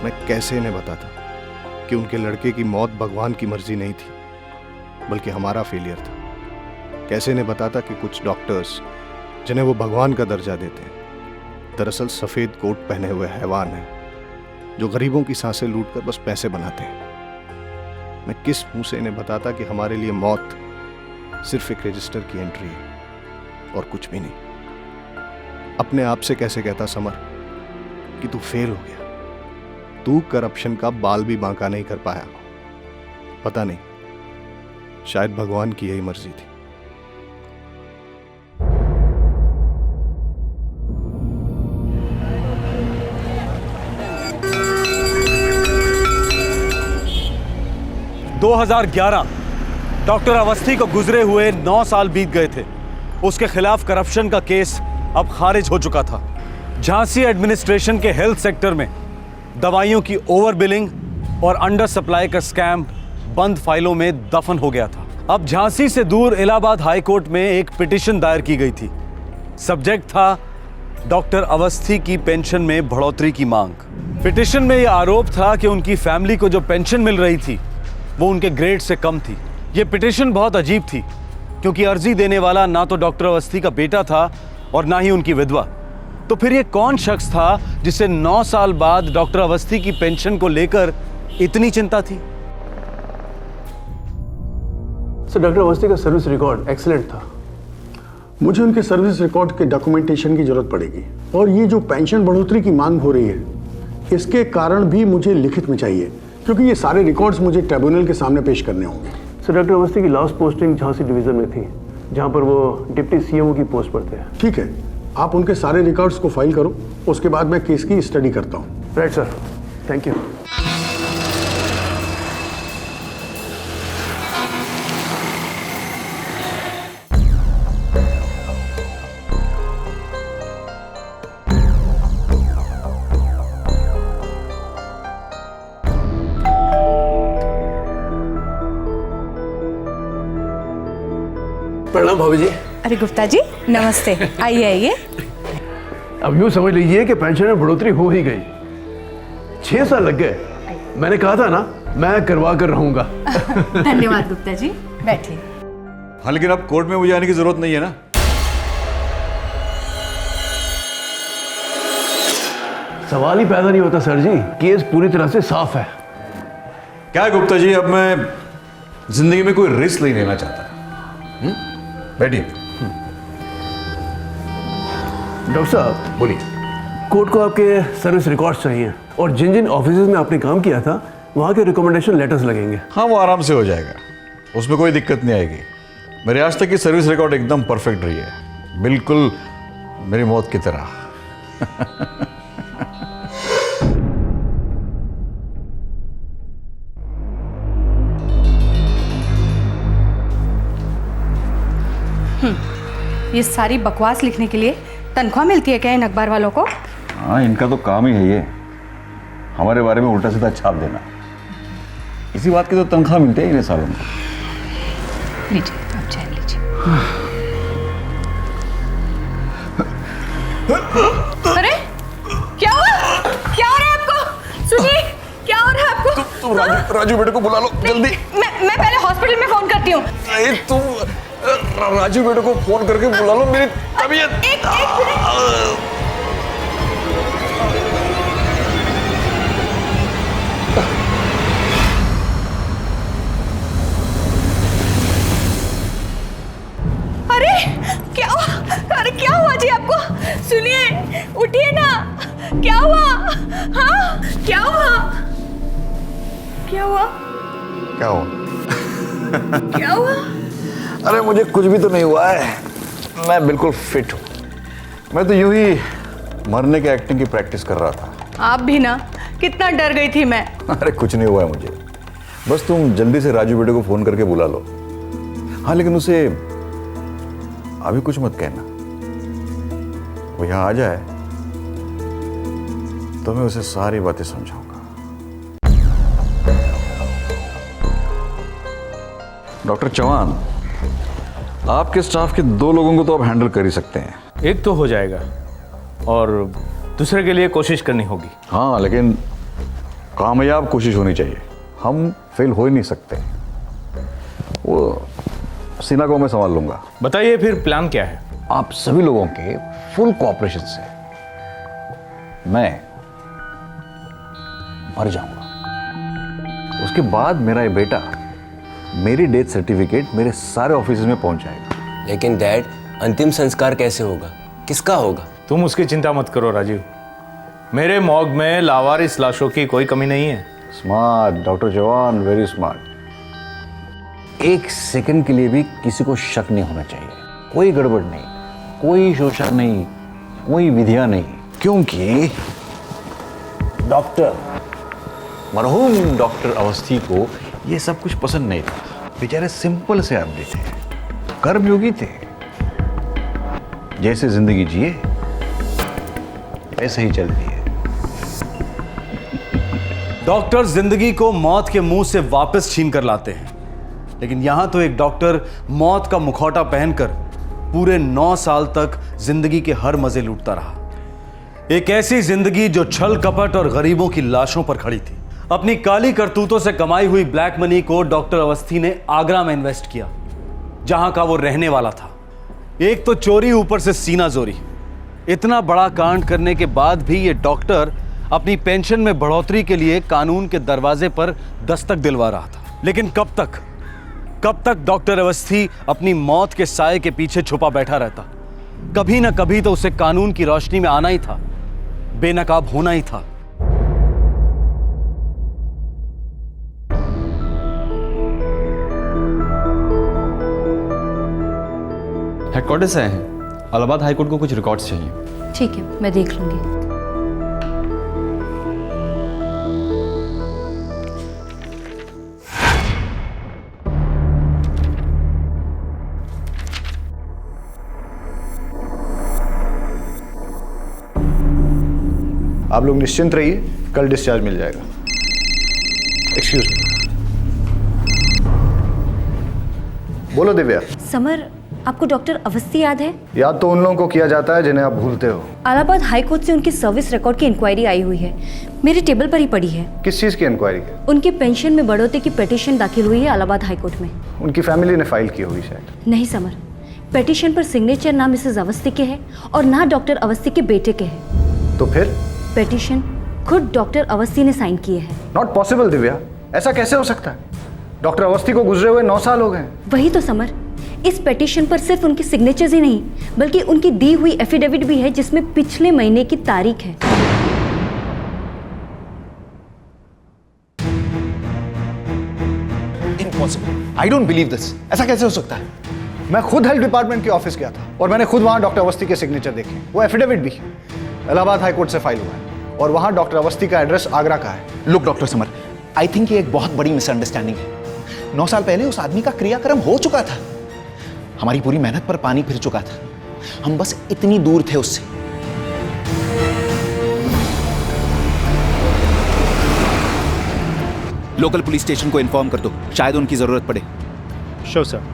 मैं कैसे इन्हें बताता कि उनके लड़के की मौत भगवान की मर्जी नहीं थी, बल्कि हमारा फेलियर था। कैसे इन्हें बताता कि कुछ डॉक्टर्स जिन्हें वो भगवान का दर्जा देते हैं, दरअसल सफ़ेद कोट पहने हुए हैवान हैं जो गरीबों की सांसें लूटकर बस पैसे बनाते हैं। मैं किस मुंह से इन्हें बताता कि हमारे लिए मौत सिर्फ एक रजिस्टर की एंट्री है और कुछ भी नहीं। अपने आप से कैसे कहता समर कि तू फेल हो गया, तू करप्शन का बाल भी बांका नहीं कर पाया। पता नहीं, शायद भगवान की यही मर्जी थी। डॉक्टर अवस्थी को गुजरे हुए 9 साल बीत गए थे। उसके खिलाफ करप्शन का केस अब खारिज हो चुका था। झांसी एडमिनिस्ट्रेशन के हेल्थ सेक्टर में दवाइयों की ओवर बिलिंग और अंडर सप्लाई का स्कैम बंद फाइलों में दफन हो गया था। अब झांसी से दूर इलाहाबाद हाई कोर्ट में एक पिटीशन दायर की गई थी। सब्जेक्ट था डॉक्टर अवस्थी की पेंशन में बढ़ोतरी की मांग। पिटीशन में यह आरोप था कि उनकी फैमिली को जो पेंशन मिल रही थी वो उनके ग्रेड से कम थी। यह पिटीशन बहुत अजीब थी क्योंकि अर्जी देने वाला ना तो डॉक्टर अवस्थी का बेटा था और ना ही उनकी विधवा। तो फिर ये कौन शख्स था जिसे 9 साल बाद डॉक्टर अवस्थी की पेंशन को लेकर इतनी चिंता थी? सर, डॉक्टर अवस्थी का सर्विस रिकॉर्ड एक्सीलेंट था। मुझे उनके सर्विस रिकॉर्ड के डॉक्यूमेंटेशन की जरूरत पड़ेगी और ये जो पेंशन बढ़ोतरी की मांग हो रही है इसके कारण भी मुझे लिखित में चाहिए, क्योंकि ये सारे रिकॉर्ड्स मुझे ट्रिब्यूनल के सामने पेश करने होंगे। सर, डॉक्टर अवस्थी की लास्ट पोस्टिंग झांसी डिवीजन में थी, जहां पर वो डिप्टी सीएमओ की पोस्ट पर थे। ठीक है, आप उनके सारे रिकॉर्ड्स को फाइल करो, उसके बाद मैं केस की स्टडी करता हूँ। Right sir, thank you. प्रणाम भाभी जी। अरे गुप्ता जी नमस्ते, आइए आइए। अब यूँ समझ लीजिए कि पेंशन में बढ़ोतरी हो ही गई। 6 साल लग गए, मैंने कहा था ना मैं करवा कर रहूंगा। धन्यवाद गुप्ता जी, बैठिए। हाँ, लेकिन अब कोर्ट में मुझे आने की जरूरत नहीं है ना। सवाल ही पैदा नहीं होता सर जी, केस पूरी तरह से साफ है। क्या है गुप्ता जी, अब मैं जिंदगी में कोई रिस्क नहीं लेना चाहता। बैठिए। डॉक्टर साहब बोलिए। कोर्ट को आपके सर्विस रिकॉर्ड्स चाहिए और जिन जिन ऑफिस में आपने काम किया था वहाँ के रिकमेंडेशन लेटर्स लगेंगे। हाँ, वो आराम से हो जाएगा, उसमें कोई दिक्कत नहीं आएगी। मेरे आज तक की सर्विस रिकॉर्ड एकदम परफेक्ट रही है, बिल्कुल मेरी मौत की तरह। ये सारी बकवास लिखने के लिए तनख्वाह मिलती है क्या इन अखबार वालों को? हाँ, इनका तो काम ही है ये, हमारे बारे में उल्टा सीधा छाप देना। इसी बात की तो तनख्वाह मिलती है इन्हें सालों में। लीजिए, आप चाय लीजिए। अरे क्या हुआ? क्या हो रहा है आपको? सुनिए, क्या हो रहा है आपको? तुम राजू बेटे को बुला लो जल्दी। मैं पहले हॉस्पिटल में फोन करती हूँ। तुम राजू बेटे को फोन करके बुला लो, मेरी तबीयत। एक मिनट। अरे क्या हुआ? अरे क्या हुआ जी आपको? सुनिए, उठिए ना। क्या हुआ? हाँ, क्या हुआ? क्या हुआ? क्या हुआ? क्या हुआ? अरे मुझे कुछ भी तो नहीं हुआ है, मैं बिल्कुल फिट हूँ। मैं तो यूं ही मरने के एक्टिंग की प्रैक्टिस कर रहा था। आप भी ना, कितना डर गई थी मैं। अरे कुछ नहीं हुआ है मुझे, बस तुम जल्दी से राजू बेटे को फोन करके बुला लो। हाँ, लेकिन उसे अभी कुछ मत कहना, वो यहाँ आ जाए तो मैं उसे सारी बातें समझाऊंगा। डॉक्टर चौहान, आपके स्टाफ के 2 लोगों को तो आप हैंडल कर ही सकते हैं। एक तो हो जाएगा और दूसरे के लिए कोशिश करनी होगी। हाँ, लेकिन कामयाब कोशिश होनी चाहिए, हम फेल हो ही नहीं सकते। वो सीना को मैं संभाल लूंगा। बताइए फिर प्लान क्या है? आप सभी लोगों के फुल कोऑपरेशन से मैं मर जाऊंगा। उसके बाद मेरा ये बेटा मेरी डेथ सर्टिफिकेट मेरे सारे ऑफिस में पहुंच जाएगा। लेकिन डैड, अंतिम संस्कार कैसे होगा? किसका होगा? तुम उसकी चिंता मत करो राजीव, मेरे मॉर्ग में लावारिस लाशों की कोई कमी नहीं है। स्मार्ट डॉक्टर जवान, वेरी स्मार्ट। 1 सेकंड के लिए भी किसी को शक नहीं होना चाहिए, कोई गड़बड़ नहीं, कोई शोषण नहीं, कोई विधियां नहीं, क्योंकि डॉक्टर, मरहूम डॉक्टर अवस्थी को ये सब कुछ पसंद नहीं था। बेचारे सिंपल से आदमी थे, कर्मयोगी थे, जैसे जिंदगी जिए ऐसे ही चलती है। डॉक्टर जिंदगी को मौत के मुंह से वापस छीन कर लाते हैं, लेकिन यहां तो एक डॉक्टर मौत का मुखौटा पहनकर पूरे 9 साल तक जिंदगी के हर मजे लूटता रहा। एक ऐसी जिंदगी जो छल कपट और गरीबों की लाशों पर खड़ी थी। अपनी काली करतूतों से कमाई हुई ब्लैक मनी को डॉक्टर अवस्थी ने आगरा में इन्वेस्ट किया, जहां का वो रहने वाला था। एक तो चोरी, ऊपर से सीना जोरी। इतना बड़ा कांड करने के बाद भी ये डॉक्टर अपनी पेंशन में बढ़ोतरी के लिए कानून के दरवाजे पर दस्तक दिलवा रहा था। लेकिन कब तक डॉक्टर अवस्थी अपनी मौत के साए के पीछे छुपा बैठा रहता? कभी ना कभी तो उसे कानून की रोशनी में आना ही था, बेनकाब होना ही था। हेडक्वार्टर से आए हैं, इलाहाबाद हाईकोर्ट को कुछ रिकॉर्ड्स चाहिए। ठीक है, मैं देख लूंगी। आप लोग निश्चिंत रहिए, कल डिस्चार्ज मिल जाएगा। Excuse me. बोलो दिव्या। समर, आपको डॉक्टर अवस्थी याद है? याद तो उन लोगों को किया जाता है जिन्हें आप भूलते हो। इलाहाबाद हाई कोर्ट से उनकी सर्विस रिकॉर्ड की इंक्वायरी आई हुई है, मेरे टेबल पर ही पड़ी है। किस चीज़ की इंक्वायरी है? उनके पेंशन में बढ़ोतरी की पिटीशन दाखिल हुई है इलाहाबाद हाई कोर्ट में। उनकी फैमिली ने फाइल की हुई शायद। नहीं समर, पिटीशन पर सिग्नेचर ना मिसेस अवस्थी के है और ना डॉक्टर अवस्थी के बेटे के है। तो फिर पिटीशन खुद डॉक्टर अवस्थी ने साइन किए हैं। नॉट पॉसिबल दिव्या, ऐसा कैसे हो सकता है? डॉक्टर अवस्थी को गुजरे हुए 9 साल हो गए। वही तो समर, इस पिटीशन पर सिर्फ उनकी सिग्नेचर्स ही नहीं बल्कि उनकी दी हुई एफिडेविट भी है जिसमें पिछले महीने की तारीख है। Impossible, I don't believe this. ऐसा कैसे हो सकता है? मैं खुद हेल्थ डिपार्टमेंट के ऑफिस गया था और मैंने खुद वहां डॉक्टर अवस्थी के सिग्नेचर देखे। वो एफिडेविट भी इलाहाबाद हाई कोर्ट से फाइल हुआ है और वहां डॉक्टर अवस्थी का एड्रेस आगरा का है। Look doctor summer, I think ये एक बहुत बड़ी मिसअंडरस्टैंडिंग है। 9 साल पहले उस आदमी का क्रियाक्रम हो चुका था। हमारी पूरी मेहनत पर पानी फिर चुका था। हम बस इतनी दूर थे उससे। लोकल पुलिस स्टेशन को इन्फॉर्म कर दो, शायद उनकी जरूरत पड़े। Sure sir.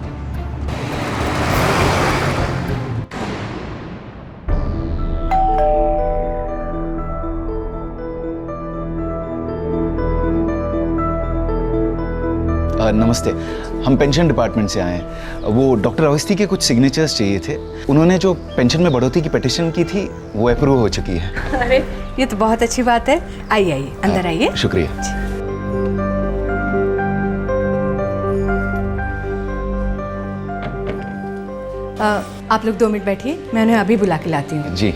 नमस्ते, हम पेंशन डिपार्टमेंट से आए हैं। वो डॉक्टर अवस्थी के कुछ सिग्नेचर्स चाहिए थे। उन्होंने जो पेंशन में बढ़ोतरी की पिटीशन की थी वो अप्रूव हो चुकी है। अरे ये तो बहुत अच्छी बात है। आइए आइए, अंदर आइए। शुक्रिया। आप लोग 2 मिनट बैठिए, मैं उन्हें अभी बुला के लाती हूँ। जी।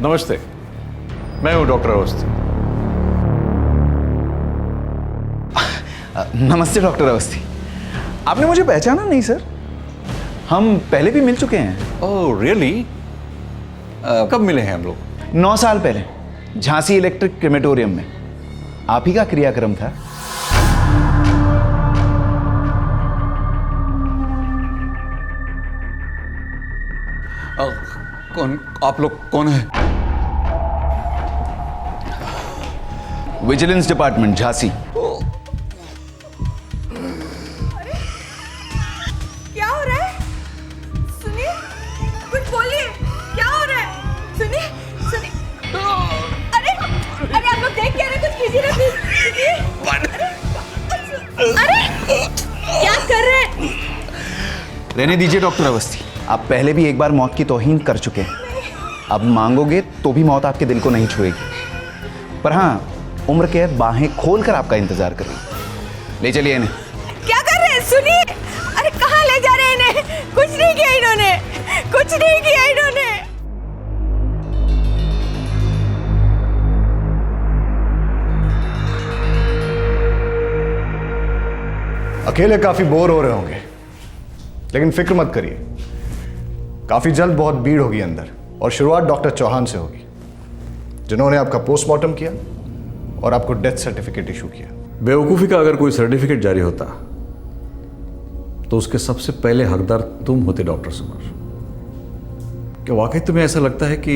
नमस्ते, मैं हूं डॉक्टर अवस्थी। नमस्ते डॉक्टर अवस्थी। आपने मुझे पहचाना नहीं सर? हम पहले भी मिल चुके हैं। Oh really? कब मिले हैं हम लोग? 9 साल पहले झांसी इलेक्ट्रिक क्रेमेटोरियम में आप ही का क्रियाक्रम था। कौन आप लोग? कौन है? Vigilance department Jhansi. क्या हो रहा है? सुनिए, कुछ बोलिए, क्या हो रहा है? सुनिए, सुनिए। अरे अरे आप लोग देख क्या रहे? कुछ कीजिए ना प्लीज। अरे क्या कर रहे हैं? रहने दीजिए डॉक्टर अवस्थी, आप पहले भी एक बार मौत की तौहीन कर चुके हैं। अब मांगोगे तो भी मौत आपके दिल को नहीं छुएगी। पर हाँ, उम्र कैद बाहें खोलकर आपका इंतजार कर रही है। ले चलिए इन्हें। क्या कर रहे हैं? सुनिए, अरे कहाँ ले जा रहे हैं इन्हें? कुछ नहीं किया इन्होंने, कुछ नहीं किया इन्होंने। अकेले काफी बोर हो रहे होंगे, लेकिन फिक्र मत करिए, काफी जल्द बहुत भीड़ होगी अंदर और शुरुआत डॉक्टर चौहान से होगी, जिन्होंने आपका पोस्टमार्टम किया और आपको डेथ सर्टिफिकेट इशू किया। बेवकूफ़ी का अगर कोई सर्टिफिकेट जारी होता तो उसके सबसे पहले हकदार तुम होते डॉक्टर समर। क्या वाकई तुम्हें ऐसा लगता है कि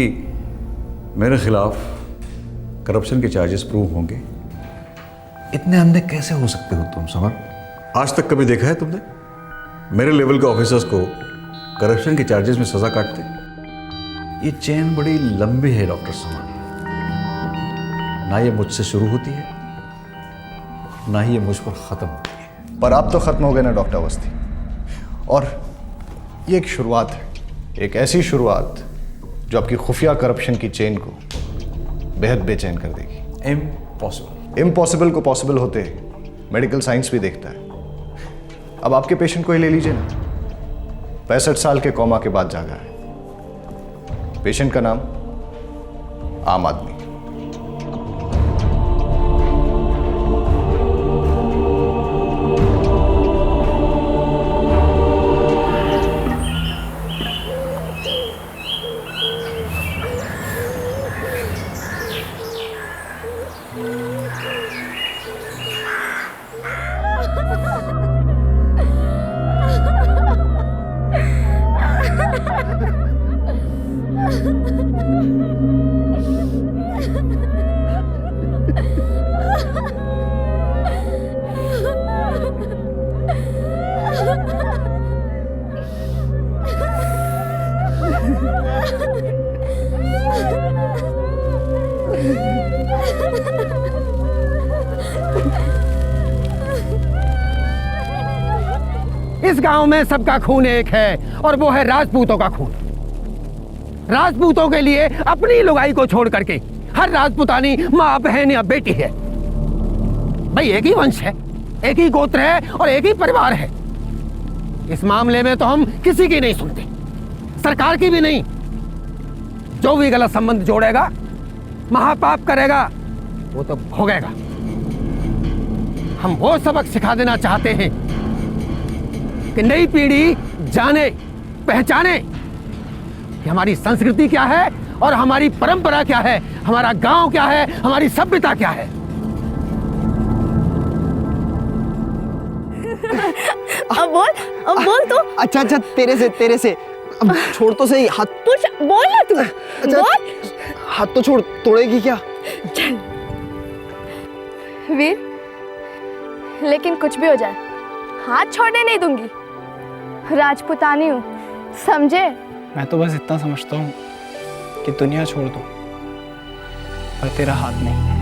मेरे खिलाफ करप्शन के चार्जेस प्रूव होंगे? इतने अंधे कैसे हो सकते हो तुम समर? आज तक कभी देखा है तुमने मेरे लेवल के ऑफिसर्स को करप्शन के चार्जेस में सजा काटते? ये चेन बड़ी लंबी है डॉक्टर समर। ना ये मुझसे शुरू होती है, ना ही ये मुझ पर खत्म होती है। पर आप तो खत्म हो गए ना डॉक्टर अवस्थी, और ये एक शुरुआत है, एक ऐसी शुरुआत जो आपकी खुफिया करप्शन की चेन को बेहद बेचैन कर देगी। इम्पॉसिबल। इम्पॉसिबल को पॉसिबल होते मेडिकल साइंस भी देखता है। अब आपके पेशेंट को ही ले लीजिए ना, 65 साल के कोमा के बाद जागा है। पेशेंट का नाम आम आदमी। इस गांव में सबका खून एक है और वो है राजपूतों का खून। राजपूतों के लिए अपनी लुगाई को छोड़ करके हर राजपूतानी माँ बहन या बेटी है। भाई एक ही वंश है, एक ही गोत्र है और एक ही परिवार है। इस मामले में तो हम किसी की नहीं सुनते, सरकार की भी नहीं। जो भी गलत संबंध जोड़ेगा, महापाप करेगा, वो तो भोगेगा। हम वो सबक सिखा देना चाहते हैं कि नई पीढ़ी जाने पहचाने कि हमारी संस्कृति क्या है और हमारी परंपरा क्या है, हमारा गांव क्या है, हमारी सभ्यता क्या है। अब बोल तो। अच्छा अच्छा, तेरे से अब छोड़ तो सही हाथ। पूछ, बोल ना तू। अच्छा, बोल। हाथ तो छोड़, तोड़ेगी क्या? चल वीर, लेकिन कुछ भी हो जाए हाथ छोड़ने नहीं दूंगी। राजपूतानी हूँ, समझे? मैं तो बस इतना समझता हूँ कि दुनिया छोड़ दो पर तेरा हाथ नहीं।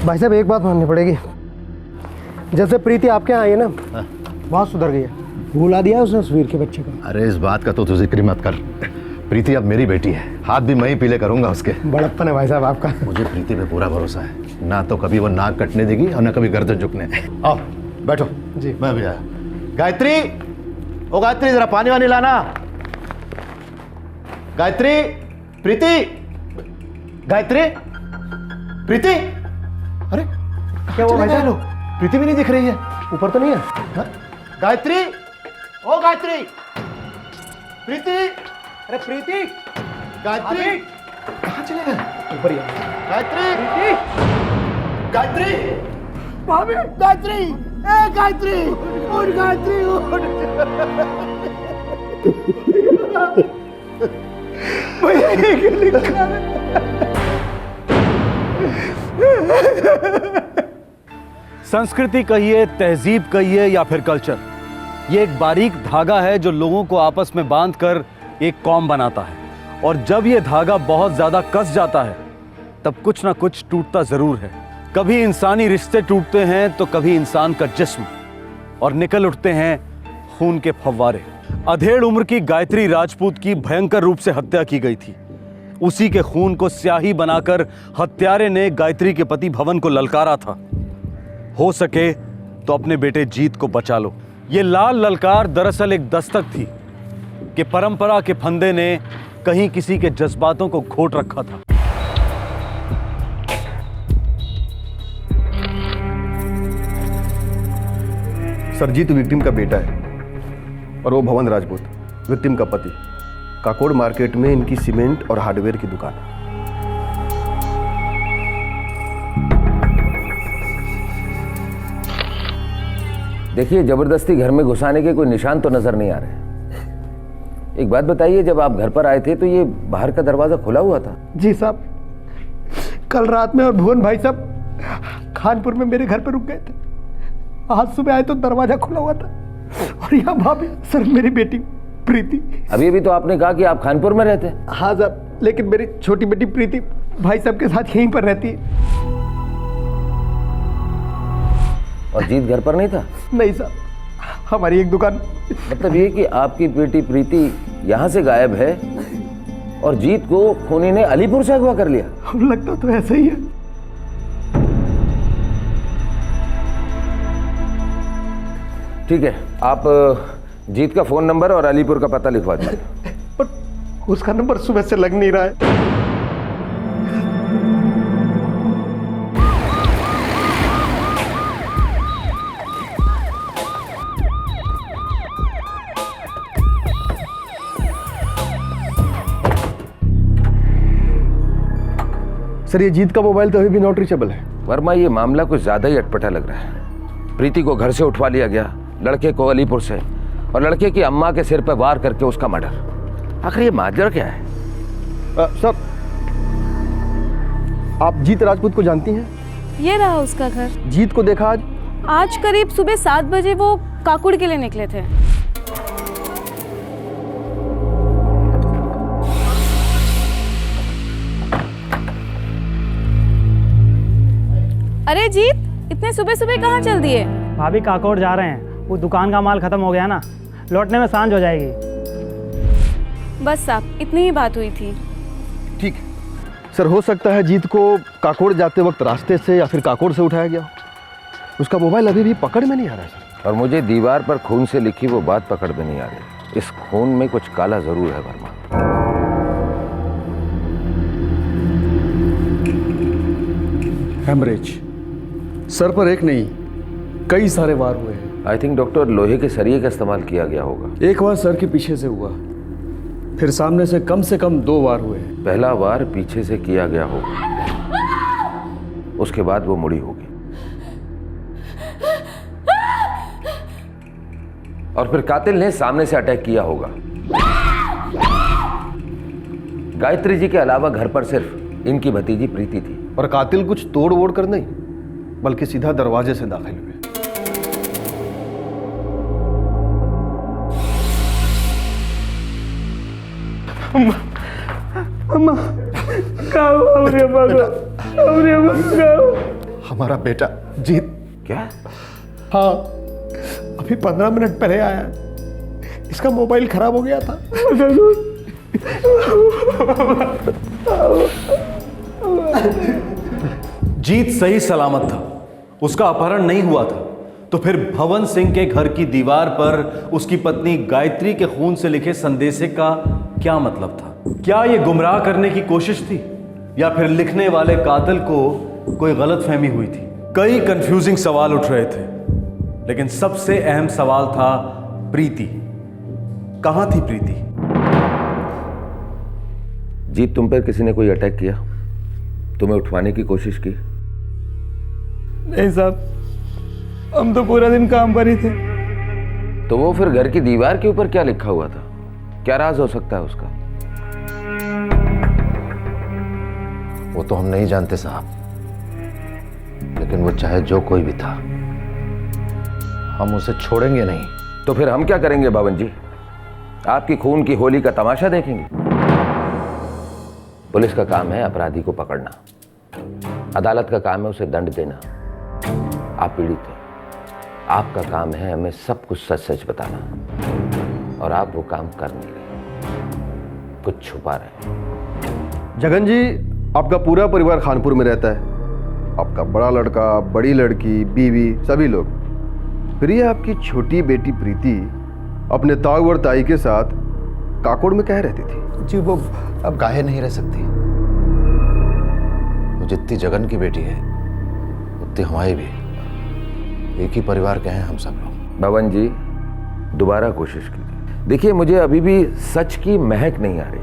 भाई साहब एक बात माननी पड़ेगी, जैसे प्रीति आपके यहाँ आई है ना, बहुत सुधर गई है। भुला दिया उसने सुवीर के बच्चे को। अरे इस बात का तो तू जिक्र मत कर। प्रीति अब मेरी बेटी है, हाथ भी मैं ही पीले करूंगा उसके। बड़प्पन है भाई साहब आपका। मुझे प्रीति पे पूरा भरोसा है, ना तो कभी वो नाक कटने देगी और ना कभी गर्दन झुकने। आओ बैठो जी, मैं भी आया। गायत्री, ओ गायत्री जरा पानी वानी लाना। गायत्री, प्रीति, गायत्री, प्रीति। अरे क्या हुआ भाई साहब? प्रीति भी नहीं दिख रही है। ऊपर तो नहीं है? हाँ? गायत्री, ओ गायत्री, प्रीति, अरे प्रीति, गायत्री कहाँ चले गए? ऊपर ही गायत्री, गायत्री, भाभी, गायत्री, ए गायत्री, उठ गायत्री, उठ। भैया ये क्या लिखा है? संस्कृति कहिए, तहजीब कहिए या फिर कल्चर, ये एक बारीक धागा है जो लोगों को आपस में बांधकर एक कौम बनाता है। और जब ये धागा बहुत ज्यादा कस जाता है तब कुछ ना कुछ टूटता जरूर है। कभी इंसानी रिश्ते टूटते हैं तो कभी इंसान का जिस्म, और निकल उठते हैं खून के फव्वारे। अधेड़ उम्र की गायत्री राजपूत की भयंकर रूप से हत्या की गई थी। उसी के खून को स्याही बनाकर हत्यारे ने गायत्री के पति भवन को ललकारा था, हो सके तो अपने बेटे जीत को बचा लो। ये लाल ललकार दरअसल एक दस्तक थी कि परंपरा के फंदे ने कहीं किसी के जज्बातों को घोट रखा था। सरजीत विक्टिम का बेटा है और वो भवन राजपूत विक्टिम का पति। काकोड़ मार्केट में इनकी सीमेंट और हार्डवेयर की दुकान है। देखिए, जबरदस्ती घर में घुसाने के कोई निशान तो नजर नहीं आ रहे। एक बात बताइए, जब आप घर पर आए थे तो ये बाहर का दरवाजा खुला हुआ था? जी साहब, कल रात में और भुवन भाई साहब खानपुर में मेरे घर पर रुक गए थे। आज सुबह आए तो दरवाजा खुला हुआ था और यहाँ भाभी, सर मेरी बेटी प्रीति। अभी अभी तो आपने कहा कि आप खानपुर में रहते हैं। हाँ साहब, लेकिन मेरी छोटी बेटी प्रीति भाई साहब के साथ यहीं पर रहती है। और जीत घर पर नहीं था? नहीं साहब, हमारी एक दुकान। मतलब ये कि आपकी बेटी प्रीति यहाँ से गायब है और जीत को खूनी ने अलीपुर से अगवा कर लिया। लगता तो ऐसा ही है। ठीक है, आप जीत का फोन नंबर और अलीपुर का पता लिखवा दीजिए। पर उसका नंबर सुबह से लग नहीं रहा है। सर, ये जीत का मोबाइल तो अभी भी नॉट रीचेबल है। वर्मा, ये मामला कुछ ज्यादा ही अटपटा लग रहा है। प्रीति को घर से उठवा लिया गया, लड़के को अलीपुर से, और लड़के की अम्मा के सिर पर वार करके उसका मर्डर। आखिर ये माजरा क्या है? सर, आप जीत राजपूत को जानती हैं? ये रहा उसका घर। जीत को देखा आज? आज करीब सुबह 7 बजे वो काकुड़ के लिए निकले थे। अरे जीत, इतने सुबह सुबह कहाँ चल दिए? भाभी काकोड़ जा रहे हैं, वो दुकान का माल खत्म हो गया ना, लौटने में सांझ हो जाएगी। बस साहब, इतनी ही बात हुई थी। ठीक है सर, हो सकता है जीत को काकोड़ जाते वक्त रास्ते से या फिर काकोड़ से उठाया गया। उसका मोबाइल अभी भी पकड़ में नहीं आ रहा है सर। और मुझे दीवार पर खून से लिखी वो बात पकड़ में नहीं आ रही। इस खून में कुछ काला जरूर है वर्मा। हेमरेज, सर पर एक नहीं कई सारे वार हुए हैं। आई थिंक डॉक्टर, लोहे के सरिये का इस्तेमाल किया गया होगा। एक वार सर के पीछे से हुआ, फिर सामने से कम 2 वार हुए हैं। पहला वार पीछे से किया गया होगा, उसके बाद वो मुड़ी होगी, और फिर कातिल ने सामने से अटैक किया होगा। गायत्री जी के अलावा घर पर सिर्फ इनकी भतीजी प्रीति थी। और कातिल कुछ तोड़ वोड़ कर नहीं, बल्कि सीधा दरवाजे से दाखिल हुए। अम्मा, हमारा बेटा जीत। क्या? हाँ, अभी 15 मिनट पहले आया है। इसका मोबाइल खराब हो गया था। जीत सही सलामत था, उसका अपहरण नहीं हुआ था, तो फिर भवन सिंह के घर की दीवार पर उसकी पत्नी गायत्री के खून से लिखे संदेशे का क्या मतलब था? क्या यह गुमराह करने की कोशिश थी, या फिर लिखने वाले कातिल को कोई गलतफहमी हुई थी? कई कंफ्यूजिंग सवाल उठ रहे थे, लेकिन सबसे अहम सवाल था प्रीति। कहां थी प्रीति? जीत, तुम पर किसी ने कोई अटैक किया, तुम्हें उठवाने की कोशिश की? नहीं साहब, हम तो पूरा दिन काम पर ही थे। तो वो फिर घर की दीवार के ऊपर क्या लिखा हुआ था? क्या राज हो सकता है उसका? वो तो हम नहीं जानते साहब, लेकिन वो चाहे जो कोई भी था, हम उसे छोड़ेंगे नहीं। तो फिर हम क्या करेंगे भवन जी? आपकी खून की होली का तमाशा देखेंगे? पुलिस का काम है अपराधी को पकड़ना, अदालत का काम है उसे दंड देना। आप पीड़ित हैं, आपका काम है हमें सब कुछ सच सच बताना, और आप वो काम कर नहीं रहे, कुछ छुपा रहे हैं। जगन जी, आपका पूरा परिवार खानपुर में रहता है। आपका बड़ा लड़का, बड़ी लड़की, बीवी, सभी लोग। फिर ये आपकी छोटी बेटी प्रीति अपने ताऊ और ताई के साथ काकोड़ में कह रहती थी? जी, वो अब काहे नहीं रह सकती। वो जितनी जगन की बेटी है उतनी हमारी भी। एक ही परिवार के हैं हम सब लोग। भवन जी, दोबारा कोशिश कीजिए। देखिए, मुझे अभी भी सच की महक नहीं आ रही।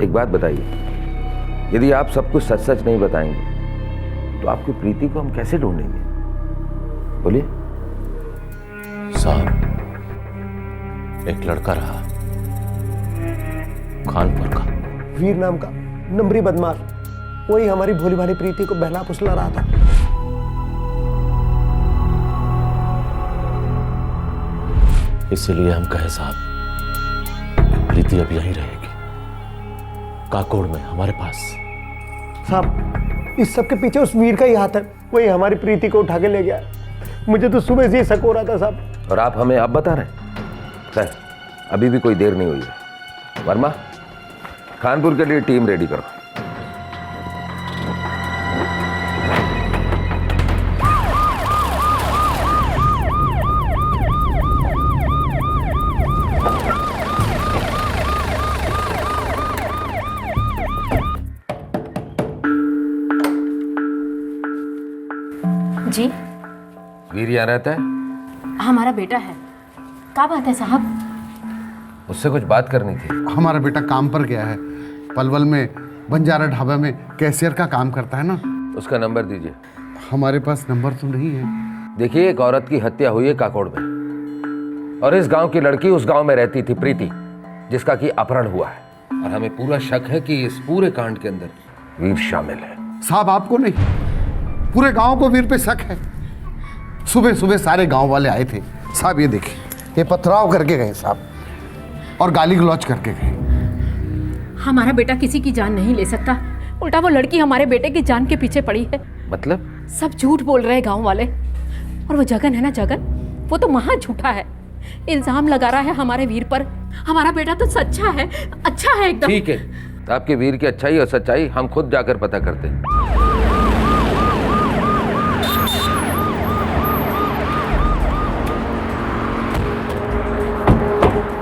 एक बात बताइए, यदि आप सब कुछ सच सच नहीं बताएंगे तो आपकी प्रीति को हम कैसे ढूंढेंगे? बोलिए। साहब, एक लड़का रहा खानपुर का, वीर नाम का नंबरी बदमाश, वही हमारी भोली भाली प्रीति को बहला फुसला रहा था। इसीलिए हम कहे साहब, प्रीति अब यहीं रहेगी, काकोड़ में हमारे पास। साहब, इस सब के पीछे उस वीर का ही हाथ है। वही हमारी प्रीति को उठा के ले गया। मुझे तो सुबह से ही शक हो रहा था साहब। और आप हमें अब बता रहे हैं? खैर, अभी भी कोई देर नहीं हुई है। वर्मा, कानपुर के लिए टीम रेडी करो। जी, वीर यहाँ रहता है? हमारा बेटा है। क्या बात है साहब? उससे कुछ बात करनी थी। हमारा बेटा काम पर गया है, पलवल में बंजारा ढाबा में कैशियर का काम करता है ना। उसका नंबर दीजिए। हमारे पास नंबर तो नहीं है। देखिए, एक औरत की हत्या हुई है काकोड़ में, और इस गांव की लड़की उस गांव में रहती थी, प्रीति, जिसका कि अपहरण हुआ है। और हमें पूरा शक है कि इस पूरे कांड के अंदर वीर शामिल है। साहब, आपको नहीं, पूरे गांव को वीर पे शक है। सुबह सुबह सारे गांव वाले आए थे साहब। ये देखिए, ये पथराव करके गए साहब, और गाली गलौज करके गए। हमारा बेटा किसी की जान नहीं ले सकता, उल्टा वो लड़की हमारे बेटे की जान के पीछे पड़ी है। मतलब? सब झूठ बोल रहे हैं गांव वाले। और वो जगन है ना, जगन, वो तो महा झूठा है। इल्जाम लगा रहा है हमारे वीर पर। हमारा बेटा तो सच्चा है, अच्छा है एकदम। ठीक है, आपके वीर की अच्छाई और सच्चाई हम खुद जाकर पता करते हैं।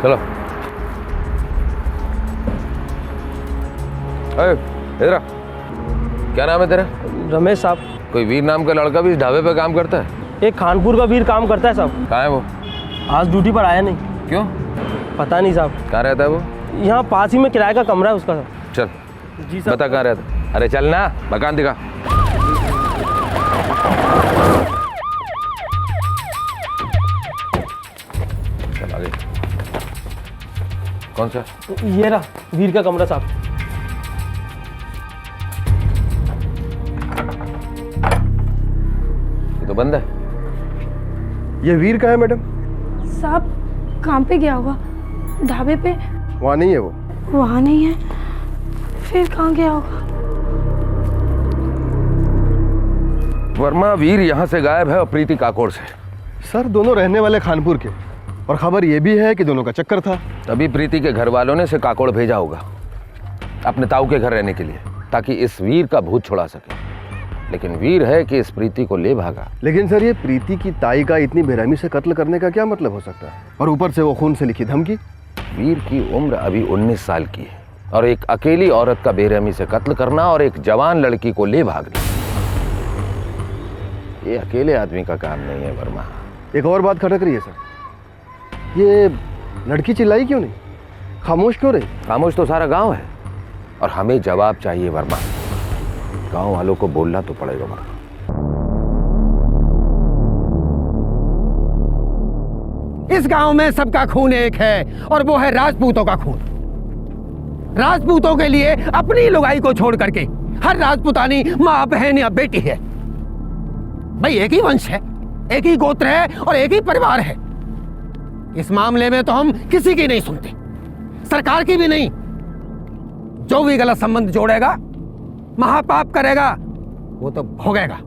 चलो। इधर आ। क्या नाम है तेरा? रमेश साहब। कोई वीर नाम का लड़का भी इस ढाबे पे काम करता है? एक कानपुर का वीर काम करता है साहब। कहाँ है वो? आज ड्यूटी पर आया नहीं। क्यों? पता नहीं साहब। कहाँ रहता है वो? यहाँ पास ही में किराए का कमरा है उसका। चल जी साहब। बता कहाँ रहता है। अरे चल ना, मकान दिखा। चल आगे। कौन सा? ये रहा वीर का कमरा साहब। ये तो बंद है। ये वीर का है मैडम? साहब काम पे गया होगा, ढाबे पे। वहाँ नहीं है वो। वहाँ नहीं है, फिर कहाँ गया होगा? वर्मा, वीर यहाँ से गायब है और प्रीति काकोड़ से। सर, दोनों रहने वाले खानपुर के, और खबर ये भी है कि दोनों का चक्कर था। तभी प्रीति के घर वालों ने इसे काकोड़ भेजा होगा अपने ताऊ के घर रहने के लिए, ताकि इस वीर का भूत छुड़ा सके। लेकिन वीर है कि इस प्रीति को ले भागा। लेकिन सर, ये प्रीति की ताई का इतनी बेरहमी से कत्ल करने का क्या मतलब हो सकता है? और ऊपर से वो खून से लिखी धमकी। वीर की उम्र अभी 19 साल की है, और एक अकेली औरत का बेरहमी से कत्ल करना और एक जवान लड़की को ले भागना, ये अकेले आदमी का काम नहीं है वर्मा। एक और बात खटक रही है सर, ये लड़की चिल्लाई क्यों नहीं? खामोश क्यों रही? खामोश तो सारा गांव है, और हमें जवाब चाहिए वर्मा। गांव वालों को बोलना तो पड़ेगा वर्मा। इस गांव में सबका खून एक है, और वो है राजपूतों का खून। राजपूतों के लिए अपनी लुगाई को छोड़ करके हर राजपूतानी माँ, बहन या बेटी है। भाई एक ही वंश है, एक ही गोत्र है और एक ही परिवार है। इस मामले में तो हम किसी की नहीं सुनते, सरकार की भी नहीं। जो भी गलत संबंध जोड़ेगा, महापाप करेगा, वो तो भोगेगा।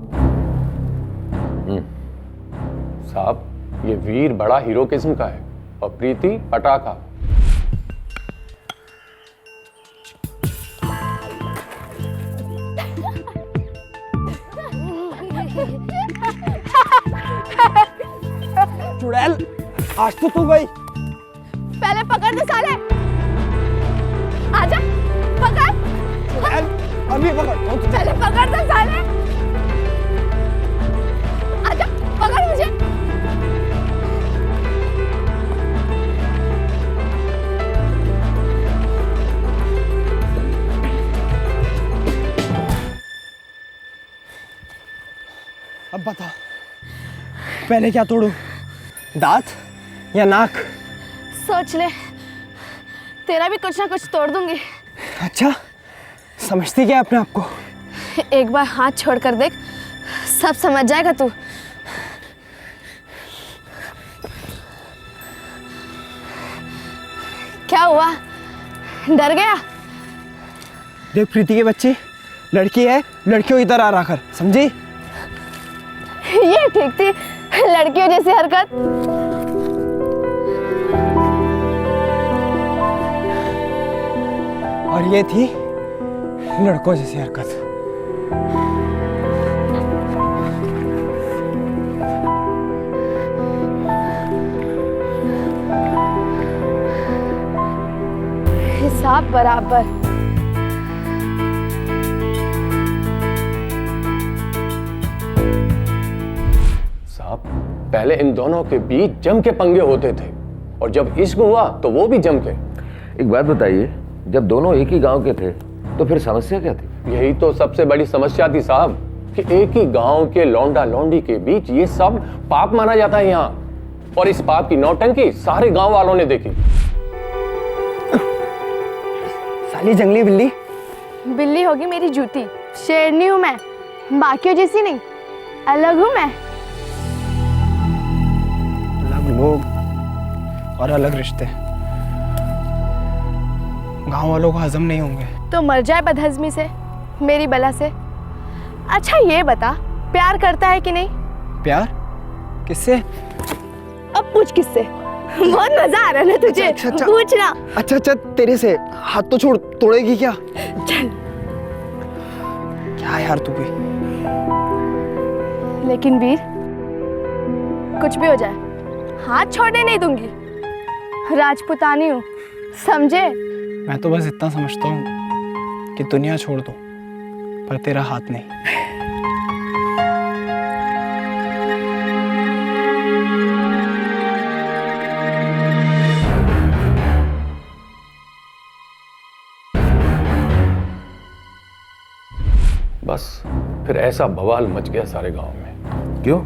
साहब, ये वीर बड़ा हीरो किस्म का है और प्रीति पटाखा। चुड़ैल, आज तो तू गई। पहले पकड़ दे साले। आजा, पकड़। अभी पकड़। पहले पकड़ दे साले। आजा, पकड़ मुझे। अब बता, पहले क्या तोड़ूं? दांत या नाक? सोच ले, तेरा भी कुछ ना कुछ तोड़ दूंगी। अच्छा, समझती क्या अपने आप को? एक बार हाथ छोड़ कर देख, सब समझ जाएगा तू। क्या हुआ, डर गया? देख प्रीति के बच्चे, लड़की है, लड़कियों की तरह रहा कर, समझी? ये ठीक थी? लड़कियों जैसी हरकत। और ये थी लड़कों जैसी हरकत। हिसाब बराबर। साहब, पहले इन दोनों के बीच जम के पंगे होते थे और जब इश्क हुआ तो वो भी जम के। एक बात बताइए, जब दोनों एक ही गांव के थे तो फिर समस्या क्या थी? यही तो सबसे बड़ी समस्या थी साहब, कि एक ही गांव के लौंडा लौंडी के बीच ये सब पाप माना जाता है यहाँ, और इस पाप की नौटंकी सारे गांव वालों ने देखी। साली जंगली बिल्ली। बिल्ली होगी मेरी जूती, शेरनी हूँ मैं, बाकियों जैसी नहीं, अलग हूँ मैं। अलग लोग और अलग रिश्ते गांव वालों को हजम नहीं होंगे। तो मर जाए बदहजमी से, मेरी बला से। अच्छा ये बता, प्यार करता है कि नहीं? प्यार किससे? अब पूछ किससे? बहुत मजा आ रहा है ना तुझे? पूछना। अच्छा तेरे से। हाथ तो छोड़, तोड़ेगी क्या? चल। क्या यार तू भी। लेकिन वीर, कुछ भी हो जाए हाथ छोड़ने नहीं दूंगी। राजपुतानी हूँ, समझे? मैं तो बस इतना समझता हूँ कि दुनिया छोड़ दो, पर तेरा हाथ नहीं। बस फिर ऐसा बवाल मच गया सारे गांव में। क्यों?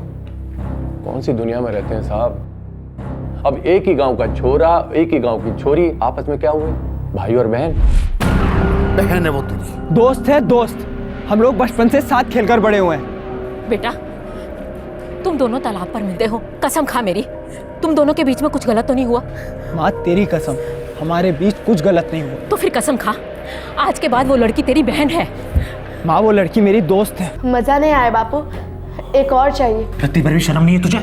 कौन सी दुनिया में रहते हैं साहब। अब एक ही गांव का छोरा, एक ही गांव की छोरी आपस में क्या हुए? भाई और बहन। बहन है वो तुझी। दोस्त है दोस्त, हम लोग बचपन से साथ खेलकर बड़े हुए हैं। बेटा, तुम दोनों तालाब पर मिलते हो, कसम खा मेरी, तुम दोनों के बीच में कुछ गलत तो नहीं हुआ? माँ तेरी कसम, हमारे बीच कुछ गलत नहीं हुआ। तो फिर कसम खा, आज के बाद वो लड़की तेरी बहन है। माँ वो लड़की मेरी दोस्त है। मजा नहीं आया बापू, एक और चाहिए। रत्ती भर भी शर्म नहीं है तुझे?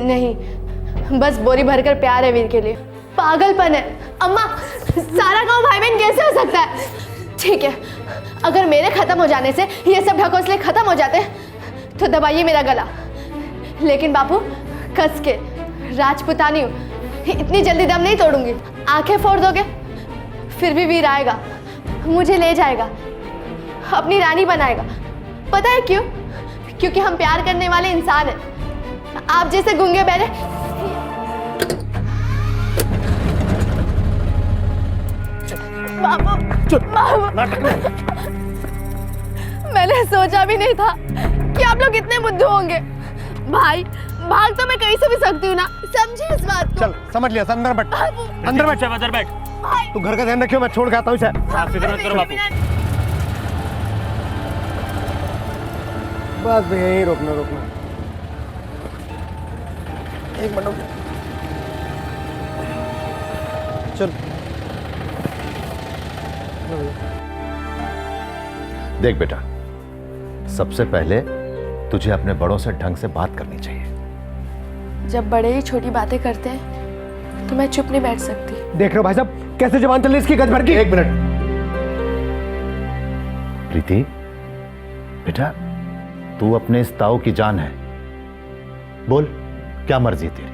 नहीं, बस बोरी भरकर प्यार है वीर के लिए। पागलपन है। अम्मा, सारा गांव भाई बहन कैसे हो सकता है? ठीक है, अगर मेरे खत्म हो जाने से ये सब ढकोसले खत्म हो जाते तो दबाइए मेरा गला, लेकिन बापू कस के, राजपुतानी हूँ, इतनी जल्दी दम नहीं तोड़ूंगी। आंखें फोड़ दोगे फिर भी वीर आएगा, मुझे ले जाएगा, अपनी रानी बनाएगा। पता है क्यों? क्योंकि हम प्यार करने वाले इंसान हैं। आप जैसे गूंगे बहरे बाबू, मैंने सोचा भी नहीं था कि आप लोग इतने बुद्धू होंगे। भाई, भाग तो मैं कहीं से भी सकती हूँ ना, समझे इस बात को? चल समझ लिया, अंदर बैठ, अंदर बैठ, अंदर बैठ। तू घर का ध्यान रखियो, मैं छोड़ के आता हूँ इसे। बस भैया यही रोकना। एक मिनट चल। देख बेटा, सबसे पहले तुझे अपने बड़ों से ढंग से बात करनी चाहिए। जब बड़े ही छोटी बातें करते हैं तो मैं चुप नहीं बैठ सकती। देख रहे हो भाई साहब कैसे जबान चल रही इसकी गज भर की। एक मिनट प्रीति, बेटा तू अपने इस ताऊ की जान है, बोल क्या मर्जी तेरी,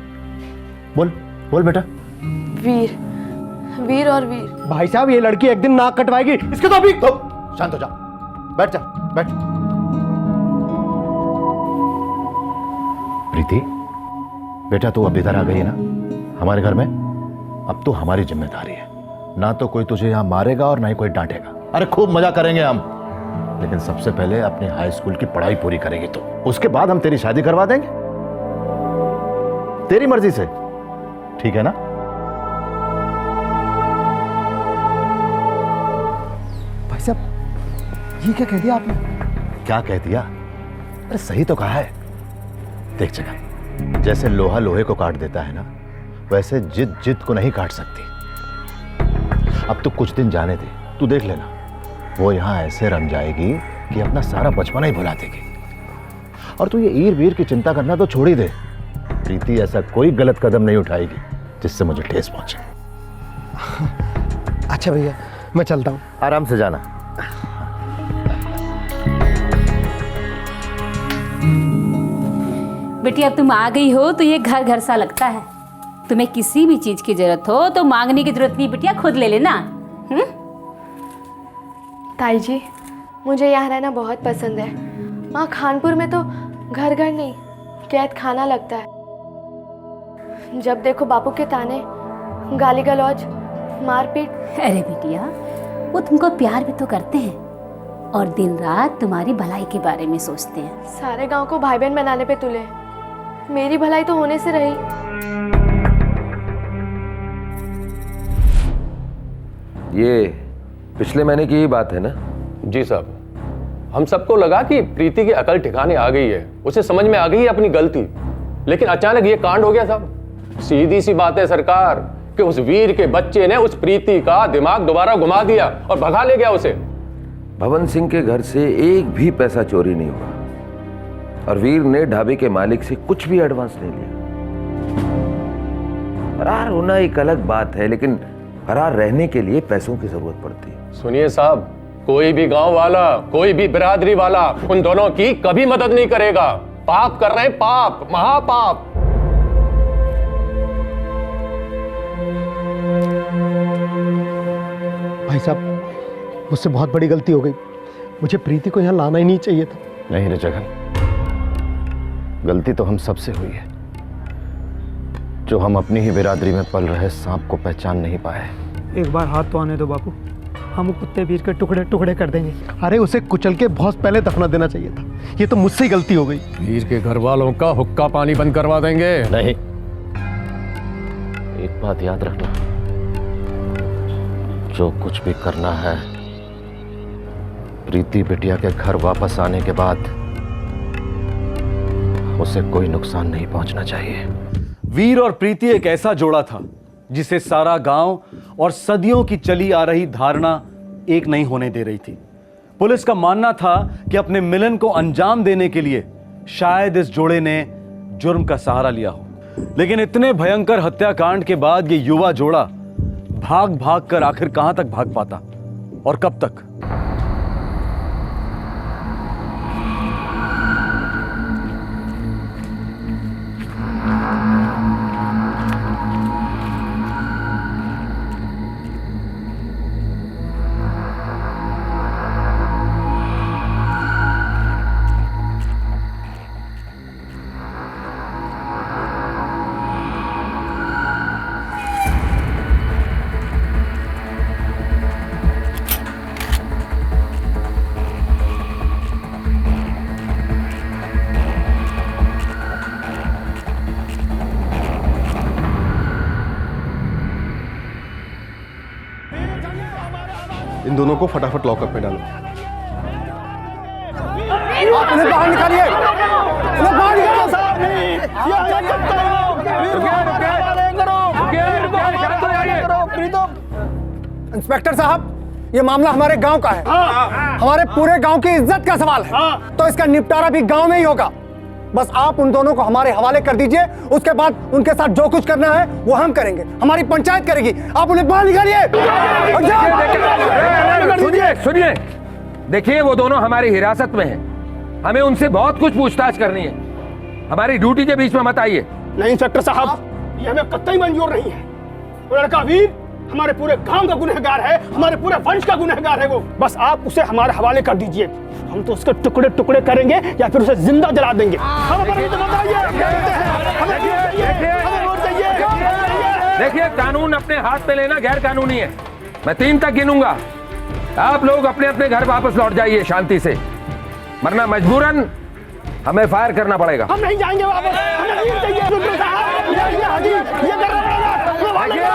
बोल बेटा। वीर, वीर और वीर। भाई साहब ये लड़की एक दिन नाक कटवाएगी, इसके तो अभी। तो शांत हो जा, बैठ जा, बैठ। प्रीति बेटा, तू अब इधर आ गई है ना हमारे घर में, अब तो हमारी जिम्मेदारी है। ना तो कोई तुझे यहां मारेगा और ना ही कोई डांटेगा। अरे खूब मजा करेंगे हम, लेकिन सबसे पहले अपनी हाई स्कूल की पढ़ाई पूरी करेगी, तो उसके बाद हम तेरी शादी करवा देंगे, तेरी मर्जी से, ठीक है ना? भाई साहब ये क्या कह दिया आपने? क्या कह दिया? अरे सही तो कहा है। देख जगन, जैसे लोहा लोहे को काट देता है ना, वैसे जिद को नहीं काट सकती। अब तो कुछ दिन जाने दे, तू देख लेना, वो यहां ऐसे रम जाएगी कि अपना सारा बचपना ही भुला देगी। और तू ये ईर वीर की चिंता करना तो छोड़ ही दे। प्रीति ऐसा कोई गलत कदम नहीं उठाएगी जिससे मुझे ठेस पहुंचे। अच्छा भैया, मैं चलता हूँ। आराम से जाना। बेटी अब तुम आ गई हो तो ये घर घर सा लगता है। तुम्हें किसी भी चीज की जरूरत हो तो मांगने की जरूरत नहीं बिटिया, खुद ले लेना। ताई जी, मुझे यहाँ रहना बहुत पसंद है। वहाँ खानपुर में तो घर घर नहीं, कैद खाना लगता है। जब देखो बापू के ताने, गाली गलौज, मारपीट। अरे बिटिया, वो तुमको प्यार भी तो करते हैं और दिन रात तुम्हारी भलाई के बारे में सोचते हैं। सारे गांव को भाई बहन बनाने पे तुले, मेरी भलाई तो होने से रही। ये पिछले महीने की ही बात है ना? जी साहब, हम सबको लगा कि प्रीति की अकल ठिकाने आ गई है, उसे समझ में आ गई है अपनी गलती, लेकिन अचानक ये कांड हो गया साहब। सीधी सी बात है सरकार कि उस वीर के बच्चे ने उस प्रीति का दिमाग दोबारा घुमा दिया और भगा ले गया उसे। भवन सिंह के घर से एक भी पैसा चोरी नहीं हुआ और वीर ने ढाबे के मालिक से कुछ भी एडवांस नहीं लिया। फरार होना एक अलग बात है, लेकिन फरार रहने के लिए पैसों की जरूरत पड़ती है। सुनिए साहब, कोई भी गांव वाला, कोई भी बिरादरी वाला उन दोनों की कभी मदद नहीं करेगा। पाप कर रहे हैं, पाप, महापाप। भाई साहब, मुझसे बहुत बड़ी गलती हो गई। मुझे प्रीति को यहाँ लाना ही नहीं चाहिए था। नहीं रे जगन, गलती तो हम सबसे हुई है जो हम अपनी ही बिरादरी में पल रहे सांप को पहचान नहीं पाए। एक बार हाथ तो आने दो बापू, हम कुत्ते वीर के टुकड़े टुकड़े कर देंगे। अरे उसे कुचल के बहुत पहले दफना देना चाहिए था। ये तो मुझसे ही गलती हो गई। वीर के घर वालों का हुक्का पानी बंद करवा देंगे। नहीं, एक बात याद रखना, जो कुछ भी करना है प्रीति बिटिया के घर वापस आने के बाद उसे कोई नुकसान नहीं पहुंचना चाहिए। वीर और प्रीति एक ऐसा जोड़ा था जिसे सारा गांव और सदियों की चली आ रही धारणा एक नहीं होने दे रही थी। पुलिस का मानना था कि अपने मिलन को अंजाम देने के लिए शायद इस जोड़े ने जुर्म का सहारा लिया हो, लेकिन इतने भयंकर हत्याकांड के बाद ये युवा जोड़ा भाग भाग कर आखिर कहां तक भाग पाता और कब तक? इन दोनों को फटाफट लॉकअप में डालो। आप उन्हें बाहर निकालिए, उन्हें बाहर निकालो साहब। इंस्पेक्टर साहब, ये मामला हमारे गांव का है। हमारे पूरे गांव की इज्जत का सवाल है, तो इसका निपटारा भी गांव में ही होगा। बस आप उन दोनों को हमारे हवाले कर दीजिए, उसके बाद उनके साथ जो कुछ करना है वो हम करेंगे, हमारी पंचायत करेगी। आप उन्हें बाहर निकालिए। सुनिए सुनिए, देखिए वो दोनों हमारी हिरासत में हैं। हमें उनसे बहुत कुछ पूछताछ करनी है। हमारी ड्यूटी के बीच में मत आइए। नहीं इंस्पेक्टर साहब, ये हमें कतई मंजूर नहीं है। वो लड़का वीर हमारे पूरे गांव का गुनहगार है, हमारे पूरे वंश का गुनहगार है वो। बस आप उसे हमारे हवाले कर दीजिए, हम तो उसके टुकड़े टुकड़े करेंगे या फिर उसे जिंदा जला देंगे। देखिए, कानून अपने हाथ में लेना गैर कानूनी है। मैं 3 तक गिनूंगा, आप लोग अपने अपने घर वापस लौट जाइए शांति से, वरना मजबूरन हमें फायर करना पड़ेगा। हम नहीं जाएंगे वापस, हमें वीर चाहिए। ये करना पड़ेगा,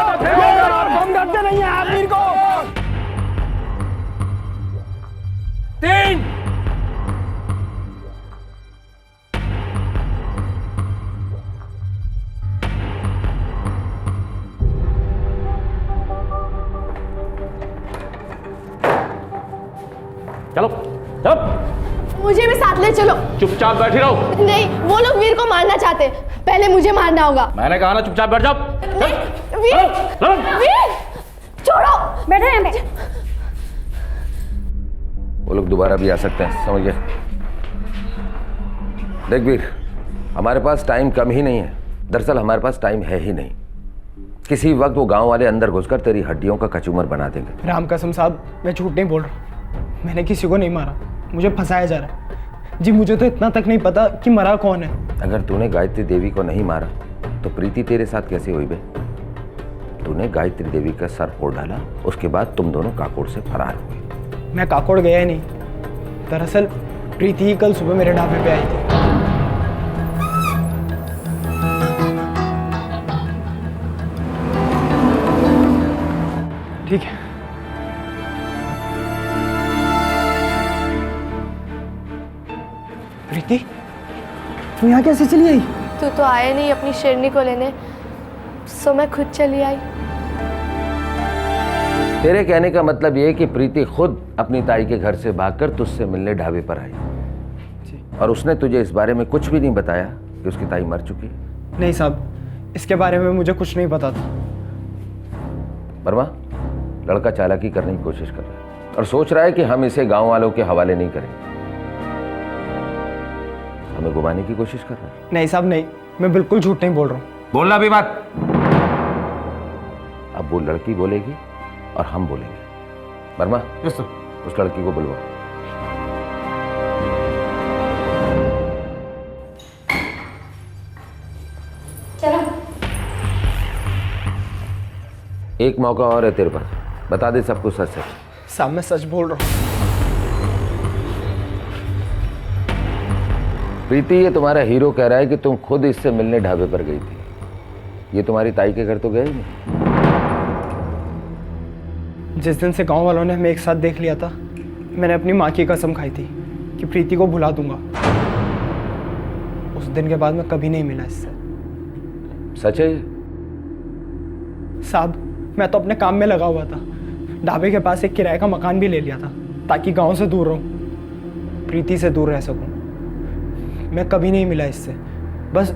हम डरते नहीं हैं आप वीर को। 3 चलो चलो। मुझे भी साथ ले चलो। चुपचाप बैठी रहो। नहीं, वो लोग वीर को मारना चाहते, पहले मुझे मारना होगा। मैंने कहा ना चुपचाप बैठ जाओ। वीर छोड़ो, बैठो यहाँ पे। वो लोग दोबारा भी आ सकते हैं, समझ गए? देख वीर, हमारे पास टाइम कम ही नहीं है। दरअसल हमारे पास टाइम है ही नहीं। किसी वक्त वो गांव वाले अंदर घुसकर तेरी हड्डियों का कचूमर बना देंगे। राम कसम साहब, मैं झूठ नहीं बोल रहा। मैंने किसी को नहीं मारा, मुझे फंसाया जा रहा है। जी मुझे तो इतना तक नहीं पता कि मरा कौन है। अगर तूने गायत्री देवी को नहीं मारा तो प्रीति तेरे साथ कैसे हुई बे? तूने गायत्री देवी का सर फोड़ डाला, उसके बाद तुम दोनों काकोड़ से फरार हुए। मैं काकोड़ गया ही नहीं। दरअसल प्रीति ही कल सुबह मेरे ढाबे पे आई थी। ठीक है। प्रीति, तू यहाँ कैसे चली आई? तू तो आया नहीं अपनी शेरनी को लेने, सो मैं खुद चली आई। तेरे कहने का मतलब ये कि प्रीति खुद अपनी ताई के घर से भागकर तुझसे मिलने ढाबे पर आई, और उसने तुझे इस बारे में कुछ भी नहीं बताया कि उसकी ताई मर चुकी है? नहीं साहब, इसके बारे में मुझे कुछ नहीं पता था। वर्मा, लड़का चालाकी करने की कोशिश कर रहा है और सोच रहा है कि हम इसे गांव वालों के हवाले नहीं करेंगे। हमें घुमाने की कोशिश कर रहा है। नहीं साहब नहीं, मैं बिल्कुल झूठ नहीं बोल रहा हूँ। बोलना भी मत। अब वो लड़की बोलेगी और हम बोलेंगे। Verma, yes sir. उस लड़की को बुलवा। चलो। एक मौका और है तेरे पास, बता दे सब कुछ सच सच। साहब मैं सच बोल रहा हूँ। प्रीति, ये तुम्हारा हीरो कह रहा है कि तुम खुद इससे मिलने ढाबे पर गई थी। ये तुम्हारी ताई के घर तो गए ही नहीं। जिस दिन से गांव वालों ने हमें एक साथ देख लिया था, मैंने अपनी माँ की कसम खाई थी कि प्रीति को भुला दूंगा। उस दिन के बाद मैं कभी नहीं मिला इससे। सच है? साहब मैं तो अपने काम में लगा हुआ था। ढाबे के पास एक किराए का मकान भी ले लिया था ताकि गांव से दूर रहूं, प्रीति से दूर रह सकूं। मैं कभी नहीं मिला इससे। बस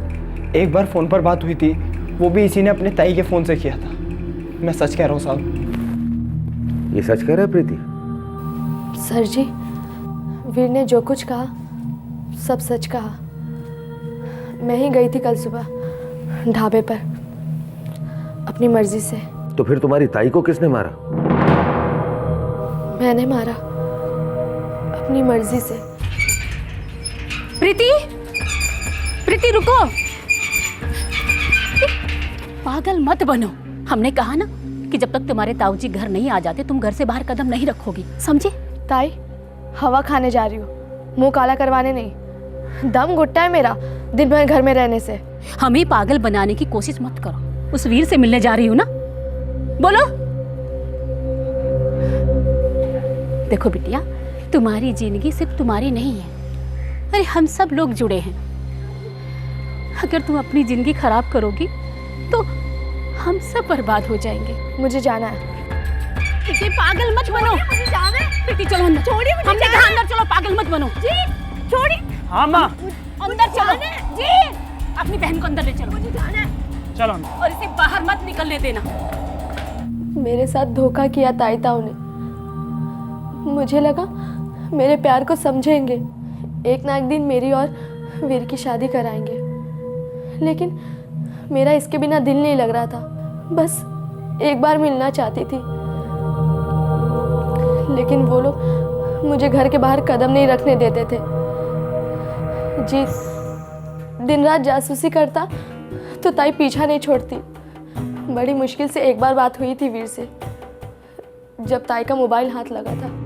एक बार फ़ोन पर बात हुई थी, वो भी इसी ने अपने ताई के फ़ोन से किया था। मैं सच कह रहा हूँ साहब। ये सच कह रहा है प्रीति? सर जी, वीर ने जो कुछ कहा सब सच कहा। मैं ही गई थी कल सुबह ढाबे पर अपनी मर्जी से। तो फिर तुम्हारी ताई को किसने मारा? मैंने मारा अपनी मर्जी से। प्रीति, प्रीति रुको, पागल मत बनो। हमने कहा ना कि जब तक तुम्हारे ताऊजी घर नहीं आ जाते तुम घर से बाहर कदम नहीं रखोगी, समझे? ताई, हवा खाने जा रही हूँ, मुंह काला करवाने नहीं। दम घुटता है मेरा दिन भर घर में रहने से। हमें पागल बनाने की कोशिश मत करो। उस वीर से मिलने जा रही हूँ ना, बोलो। देखो बिटिया, तुम्हारी जिंदगी सिर्फ तुम्हारी नहीं है, अरे हम सब लोग जुड़े हैं। अगर तुम अपनी जिंदगी खराब करोगी तो हम सब बर्बाद हो जाएंगे। मुझे जाना है। प्रीति पागल मत बनो। मुझे जाना है। प्रीति चलो अंदर। छोड़िए मुझे। हमने कहा अंदर चलो, पागल मत बनो। जी छोड़िए। हाँ माँ। अंदर चलो जी, अपनी बहन को अंदर ले चलो। मुझे जाना है। चलो। और इसे बाहर मत निकलने देना। मेरे साथ धोखा किया ताई ताऊ ने। मुझे लगा मेरे प्यार को समझेंगे, एक ना एक दिन मेरी और वीर की शादी कराएंगे, लेकिन मेरा इसके बिना दिल नहीं लग रहा था। बस एक बार मिलना चाहती थी, लेकिन वो लोग मुझे घर के बाहर कदम नहीं रखने देते थे। जी दिन रात जासूसी करता तो ताई पीछा नहीं छोड़ती। बड़ी मुश्किल से एक बार बात हुई थी वीर से, जब ताई का मोबाइल हाथ लगा था।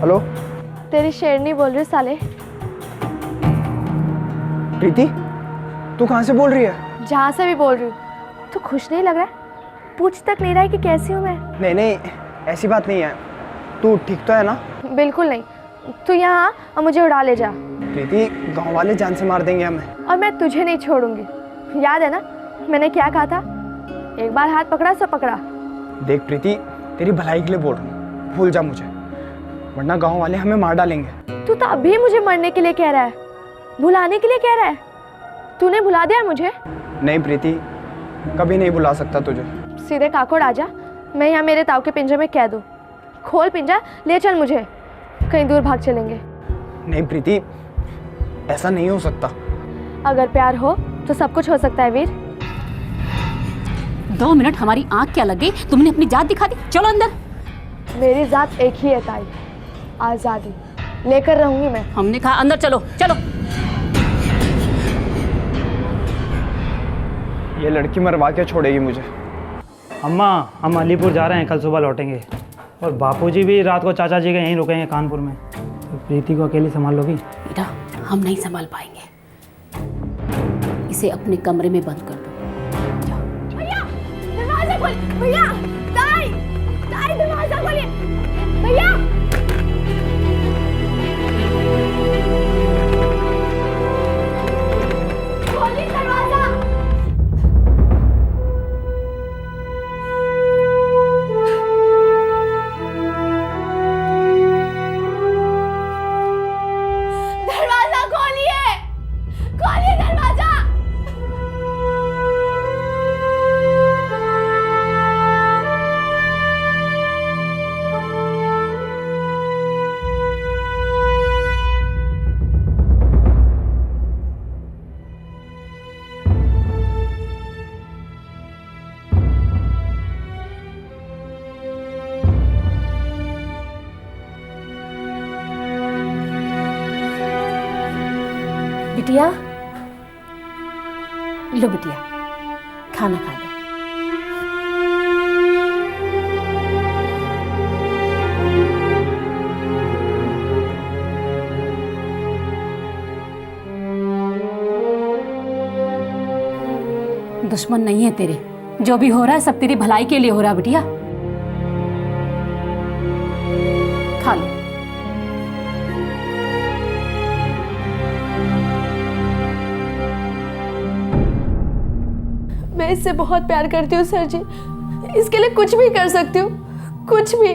हेलो, तेरी शेरनी बोल रही साले। प्रीति, तू कहाँ से बोल रही है? जहाँ से भी बोल रही हूँ। तू खुश नहीं लग रहा है? पूछ तक नहीं रहा है कि कैसी हूँ मैं। नहीं नहीं, ऐसी बात नहीं है। तू ठीक तो है ना? बिल्कुल नहीं। तू यहाँ आ और मुझे उड़ा ले जा। प्रीति, गांव वाले जान से मार देंगे हमें। और मैं तुझे नहीं छोड़ूंगी। याद है ना मैंने क्या कहा था? एक बार हाथ पकड़ा सो पकड़ा। देख प्रीति, तेरी भलाई के लिए बोल रहा हूँ, भूल जा मुझे, वरना गांव वाले हमें मार डालेंगे। तू तो अभी मुझे मरने के लिए कह रहा है, भुलाने के लिए कह रहा है। तूने भुला दिया मुझे? नहीं प्रीति, कभी नहीं भुला सकता तुझे। सीधे काकोड़ आजा, मैं यहाँ मेरे ताऊ के पिंजरे में कह दूँ। खोल पिंजरा, ले चल मुझे, कहीं दूर भाग चलेंगे। नहीं प्रीति, ऐसा नहीं हो सकता। अगर प्यार हो तो सब कुछ हो सकता है वीर। 2 मिनट हमारी आंख क्या लग गई, तुमने अपनी जात दिखा दी। चलो अंदर। मेरी जात एक ही है ताई, आजादी लेकर रहूंगी मैं। हमने कहा अंदर चलो। चलो। ये लड़की मरवा के छोड़ेगी मुझे। अम्मा, हम अलीपुर जा रहे हैं, कल सुबह लौटेंगे। और बापूजी भी रात को चाचा जी के यहीं रुकेंगे कानपुर में। तो प्रीति को अकेली संभाल लोगी? बेटा, हम नहीं संभाल पाएंगे, इसे अपने कमरे में बंद कर दो। भैया दरवाजा खोल, भैया ताई, ताई दरवाजा खोलिए भैया। खोलिए दरवाजा। दरवाजा खोलिए, खोलिए दरवाजा। बिटिया, लो बिटिया, खाना खा लो। दुश्मन नहीं है तेरे, जो भी हो रहा है सब तेरी भलाई के लिए हो रहा है बिटिया। खा लो। मैं इससे बहुत प्यार करती हूँ सर जी, इसके लिए कुछ भी कर सकती हूँ, कुछ भी।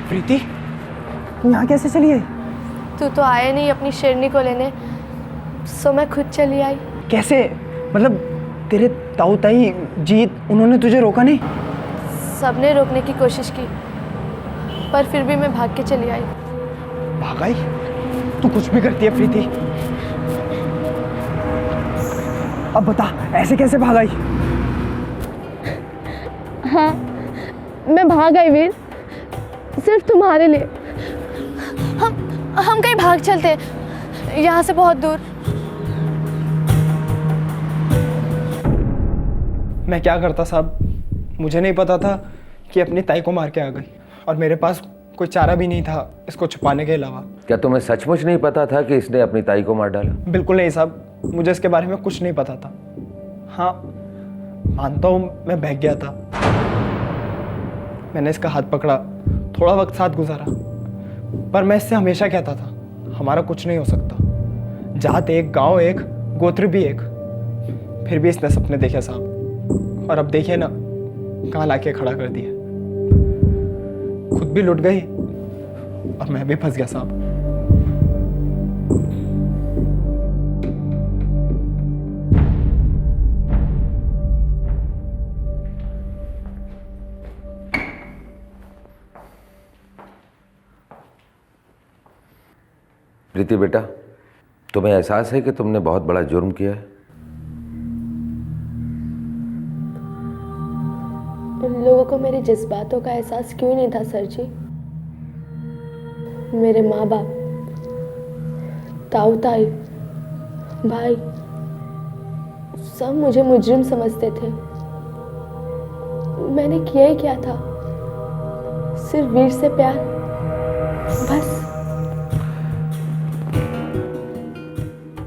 प्रीति, तू यहाँ कैसे चली आई? तू तो आया नहीं अपनी शेरनी को लेने, सो मैं खुद चली आई। कैसे? मतलब तेरे ताऊ ताई जीत, उन्होंने तुझे रोका नहीं? सबने रोकने की कोशिश की, पर फिर भी मैं भाग के चली आई। भाग आई? तू कुछ भी करती है प्रीति। अब बता, ऐसे कैसे भाग आई? हाँ, मैं भाग आई वीर, सिर्फ तुम्हारे लिए। हम कहीं भाग चलते हैं यहाँ से बहुत दूर। मैं क्या करता साहब, मुझे नहीं पता था कि अपनी ताई को मार के आ गई, और मेरे पास कोई चारा भी नहीं था इसको छुपाने के अलावा। क्या तुम्हें सचमुच नहीं पता था कि इसने अपनी ताई को मार डाला? बिल्कुल नहीं साहब, मुझे इसके बारे में कुछ नहीं पता था। हाँ मानता हूँ मैं बहक गया था, मैंने इसका हाथ पकड़ा, थोड़ा वक्त साथ गुजारा, पर मैं इससे हमेशा कहता था हमारा कुछ नहीं हो सकता। जात एक, गांव एक, गोत्र भी एक, फिर भी इसने सपने देखे साहब, और अब देखिए ना कहाँ लाके खड़ा कर दिया। खुद भी लुट गई और मैं भी फंस गया साहब। प्रीति बेटा, तुम्हें एहसास है कि तुमने बहुत बड़ा जुर्म किया है? उन लोगों को मेरे जज्बातों का एहसास क्यों नहीं था सर जी? मेरे माँ बाप, ताऊ ताई, भाई सब मुझे मुजरिम समझते थे। मैंने किया ही क्या था? सिर्फ वीर से प्यार, बस।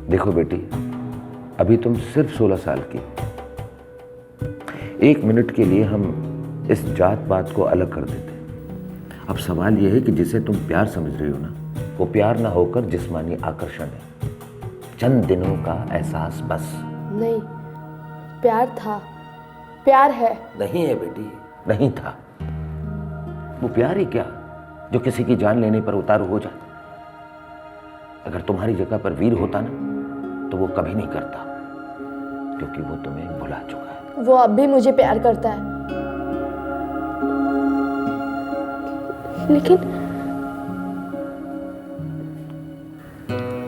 देखो बेटी, अभी तुम सिर्फ 16 साल की। 1 मिनट के लिए हम इस जात पात को अलग कर देते। अब सवाल यह है कि जिसे तुम प्यार समझ रही हो ना, वो प्यार ना होकर जिस्मानी आकर्षण है, चंद दिनों का एहसास बस। नहीं, प्यार था, प्यार है। नहीं है बेटी, नहीं था। वो प्यार ही क्या जो किसी की जान लेने पर उतारू हो जाता। अगर तुम्हारी जगह पर वीर होता ना, तो वो कभी नहीं करता, क्योंकि वो तुम्हें भुला चुका है। वो अब भी मुझे प्यार करता है, लेकिन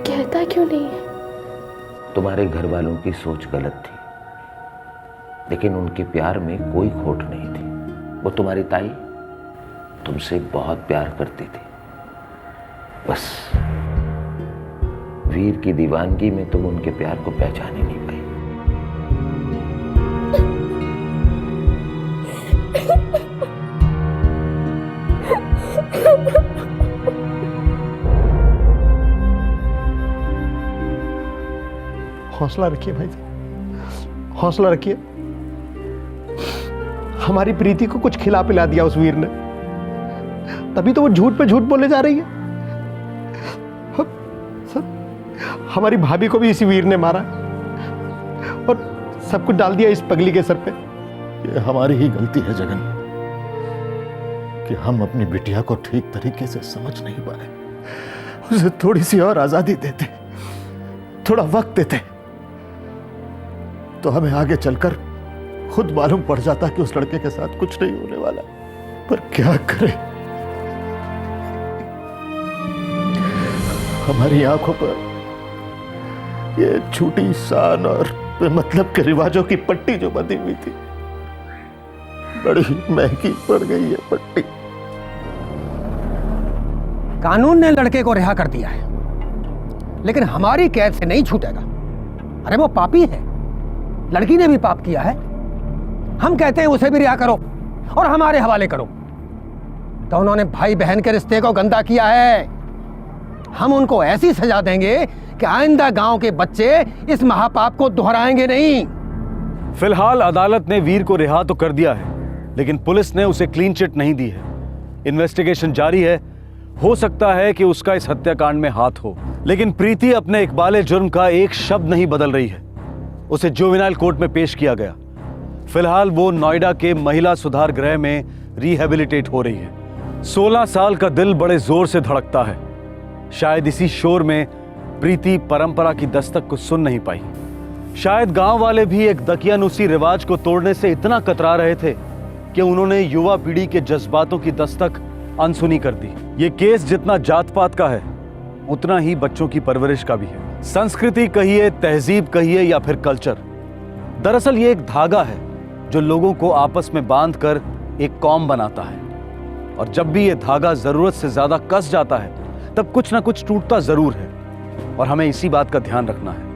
कहता क्यों नहीं है? तुम्हारे घर वालों की सोच गलत थी, लेकिन उनके प्यार में कोई खोट नहीं थी। वो तुम्हारी ताई तुमसे बहुत प्यार करती थी, बस वीर की दीवानगी में तुम उनके प्यार को पहचान ही नहीं पाई। हौसला रखिए भाई साहब, हौसला रखिए। हमारी प्रीति को कुछ खिला पिला दिया उस वीर ने, तभी तो वो झूठ पे झूठ बोले जा रही है। हमारी भाभी को भी इसी वीर ने मारा और सब कुछ डाल दिया इस पगली के सर पे। ये हमारी ही गलती है जगन, कि हम अपनी बिटिया को ठीक तरीके से समझ नहीं पाए। उसे थोड़ी सी और आजादी देते, थोड़ा वक्त देते, तो हमें आगे चलकर खुद मालूम पड़ जाता कि उस लड़के के साथ कुछ नहीं होने वाला। पर क्या करें, हमारी आंखों पर ये झूठी शान और बेमतलब के रिवाजों की पट्टी जो बंधी हुई थी, बड़ी महंगी पड़ गई है पट्टी। कानून ने लड़के को रिहा कर दिया है, लेकिन हमारी कैद से नहीं छूटेगा। अरे वो पापी है, लड़की ने भी पाप किया है। हम कहते हैं उसे भी रिहा करो और हमारे हवाले करो। तो उन्होंने भाई बहन के रिश्ते को गंदा किया है। हम उनको ऐसी सजा देंगे कि आइंदा गांव के बच्चे इस महापाप को दोहराएंगे नहीं। फिलहाल अदालत ने वीर को रिहा तो कर दिया है, लेकिन पुलिस ने उसे क्लीन चिट नहीं दी है। इन्वेस्टिगेशन जारी है, हो सकता है कि उसका इस हत्याकांड में हाथ हो। लेकिन प्रीति अपने इकबाले जुर्म का एक शब्द नहीं बदल रही है। उसे जुवेनाइल कोर्ट में पेश किया गया। फिलहाल वो नोएडा के महिला सुधार गृह में रिहेबिलिटेट हो रही है। 16 साल का दिल बड़े जोर से धड़कता है। शायद इसी शोर में प्रीति परंपरा की दस्तक को सुन नहीं पाई। शायद गांव वाले भी एक दकियानुसी रिवाज को तोड़ने से इतना कतरा रहे थे कि उन्होंने युवा पीढ़ी के जज्बातों की दस्तक अनसुनी कर दी। ये केस जितना जात पात का है, उतना ही बच्चों की परवरिश का भी है। संस्कृति कहिए, तहजीब कहिए या फिर कल्चर, दरअसल ये एक धागा है जो लोगों को आपस में बांधकर एक कौम बनाता है। और जब भी ये धागा जरूरत से ज्यादा कस जाता है, तब कुछ ना कुछ टूटता जरूर है, और हमें इसी बात का ध्यान रखना है।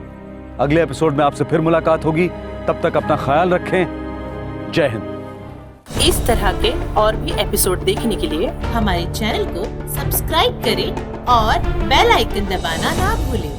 अगले एपिसोड में आपसे फिर मुलाकात होगी। तब तक अपना ख्याल रखें। जय हिंद। इस तरह के और भी एपिसोड देखने के लिए हमारे चैनल को सब्सक्राइब करें और बेल आइकन दबाना ना भूलें।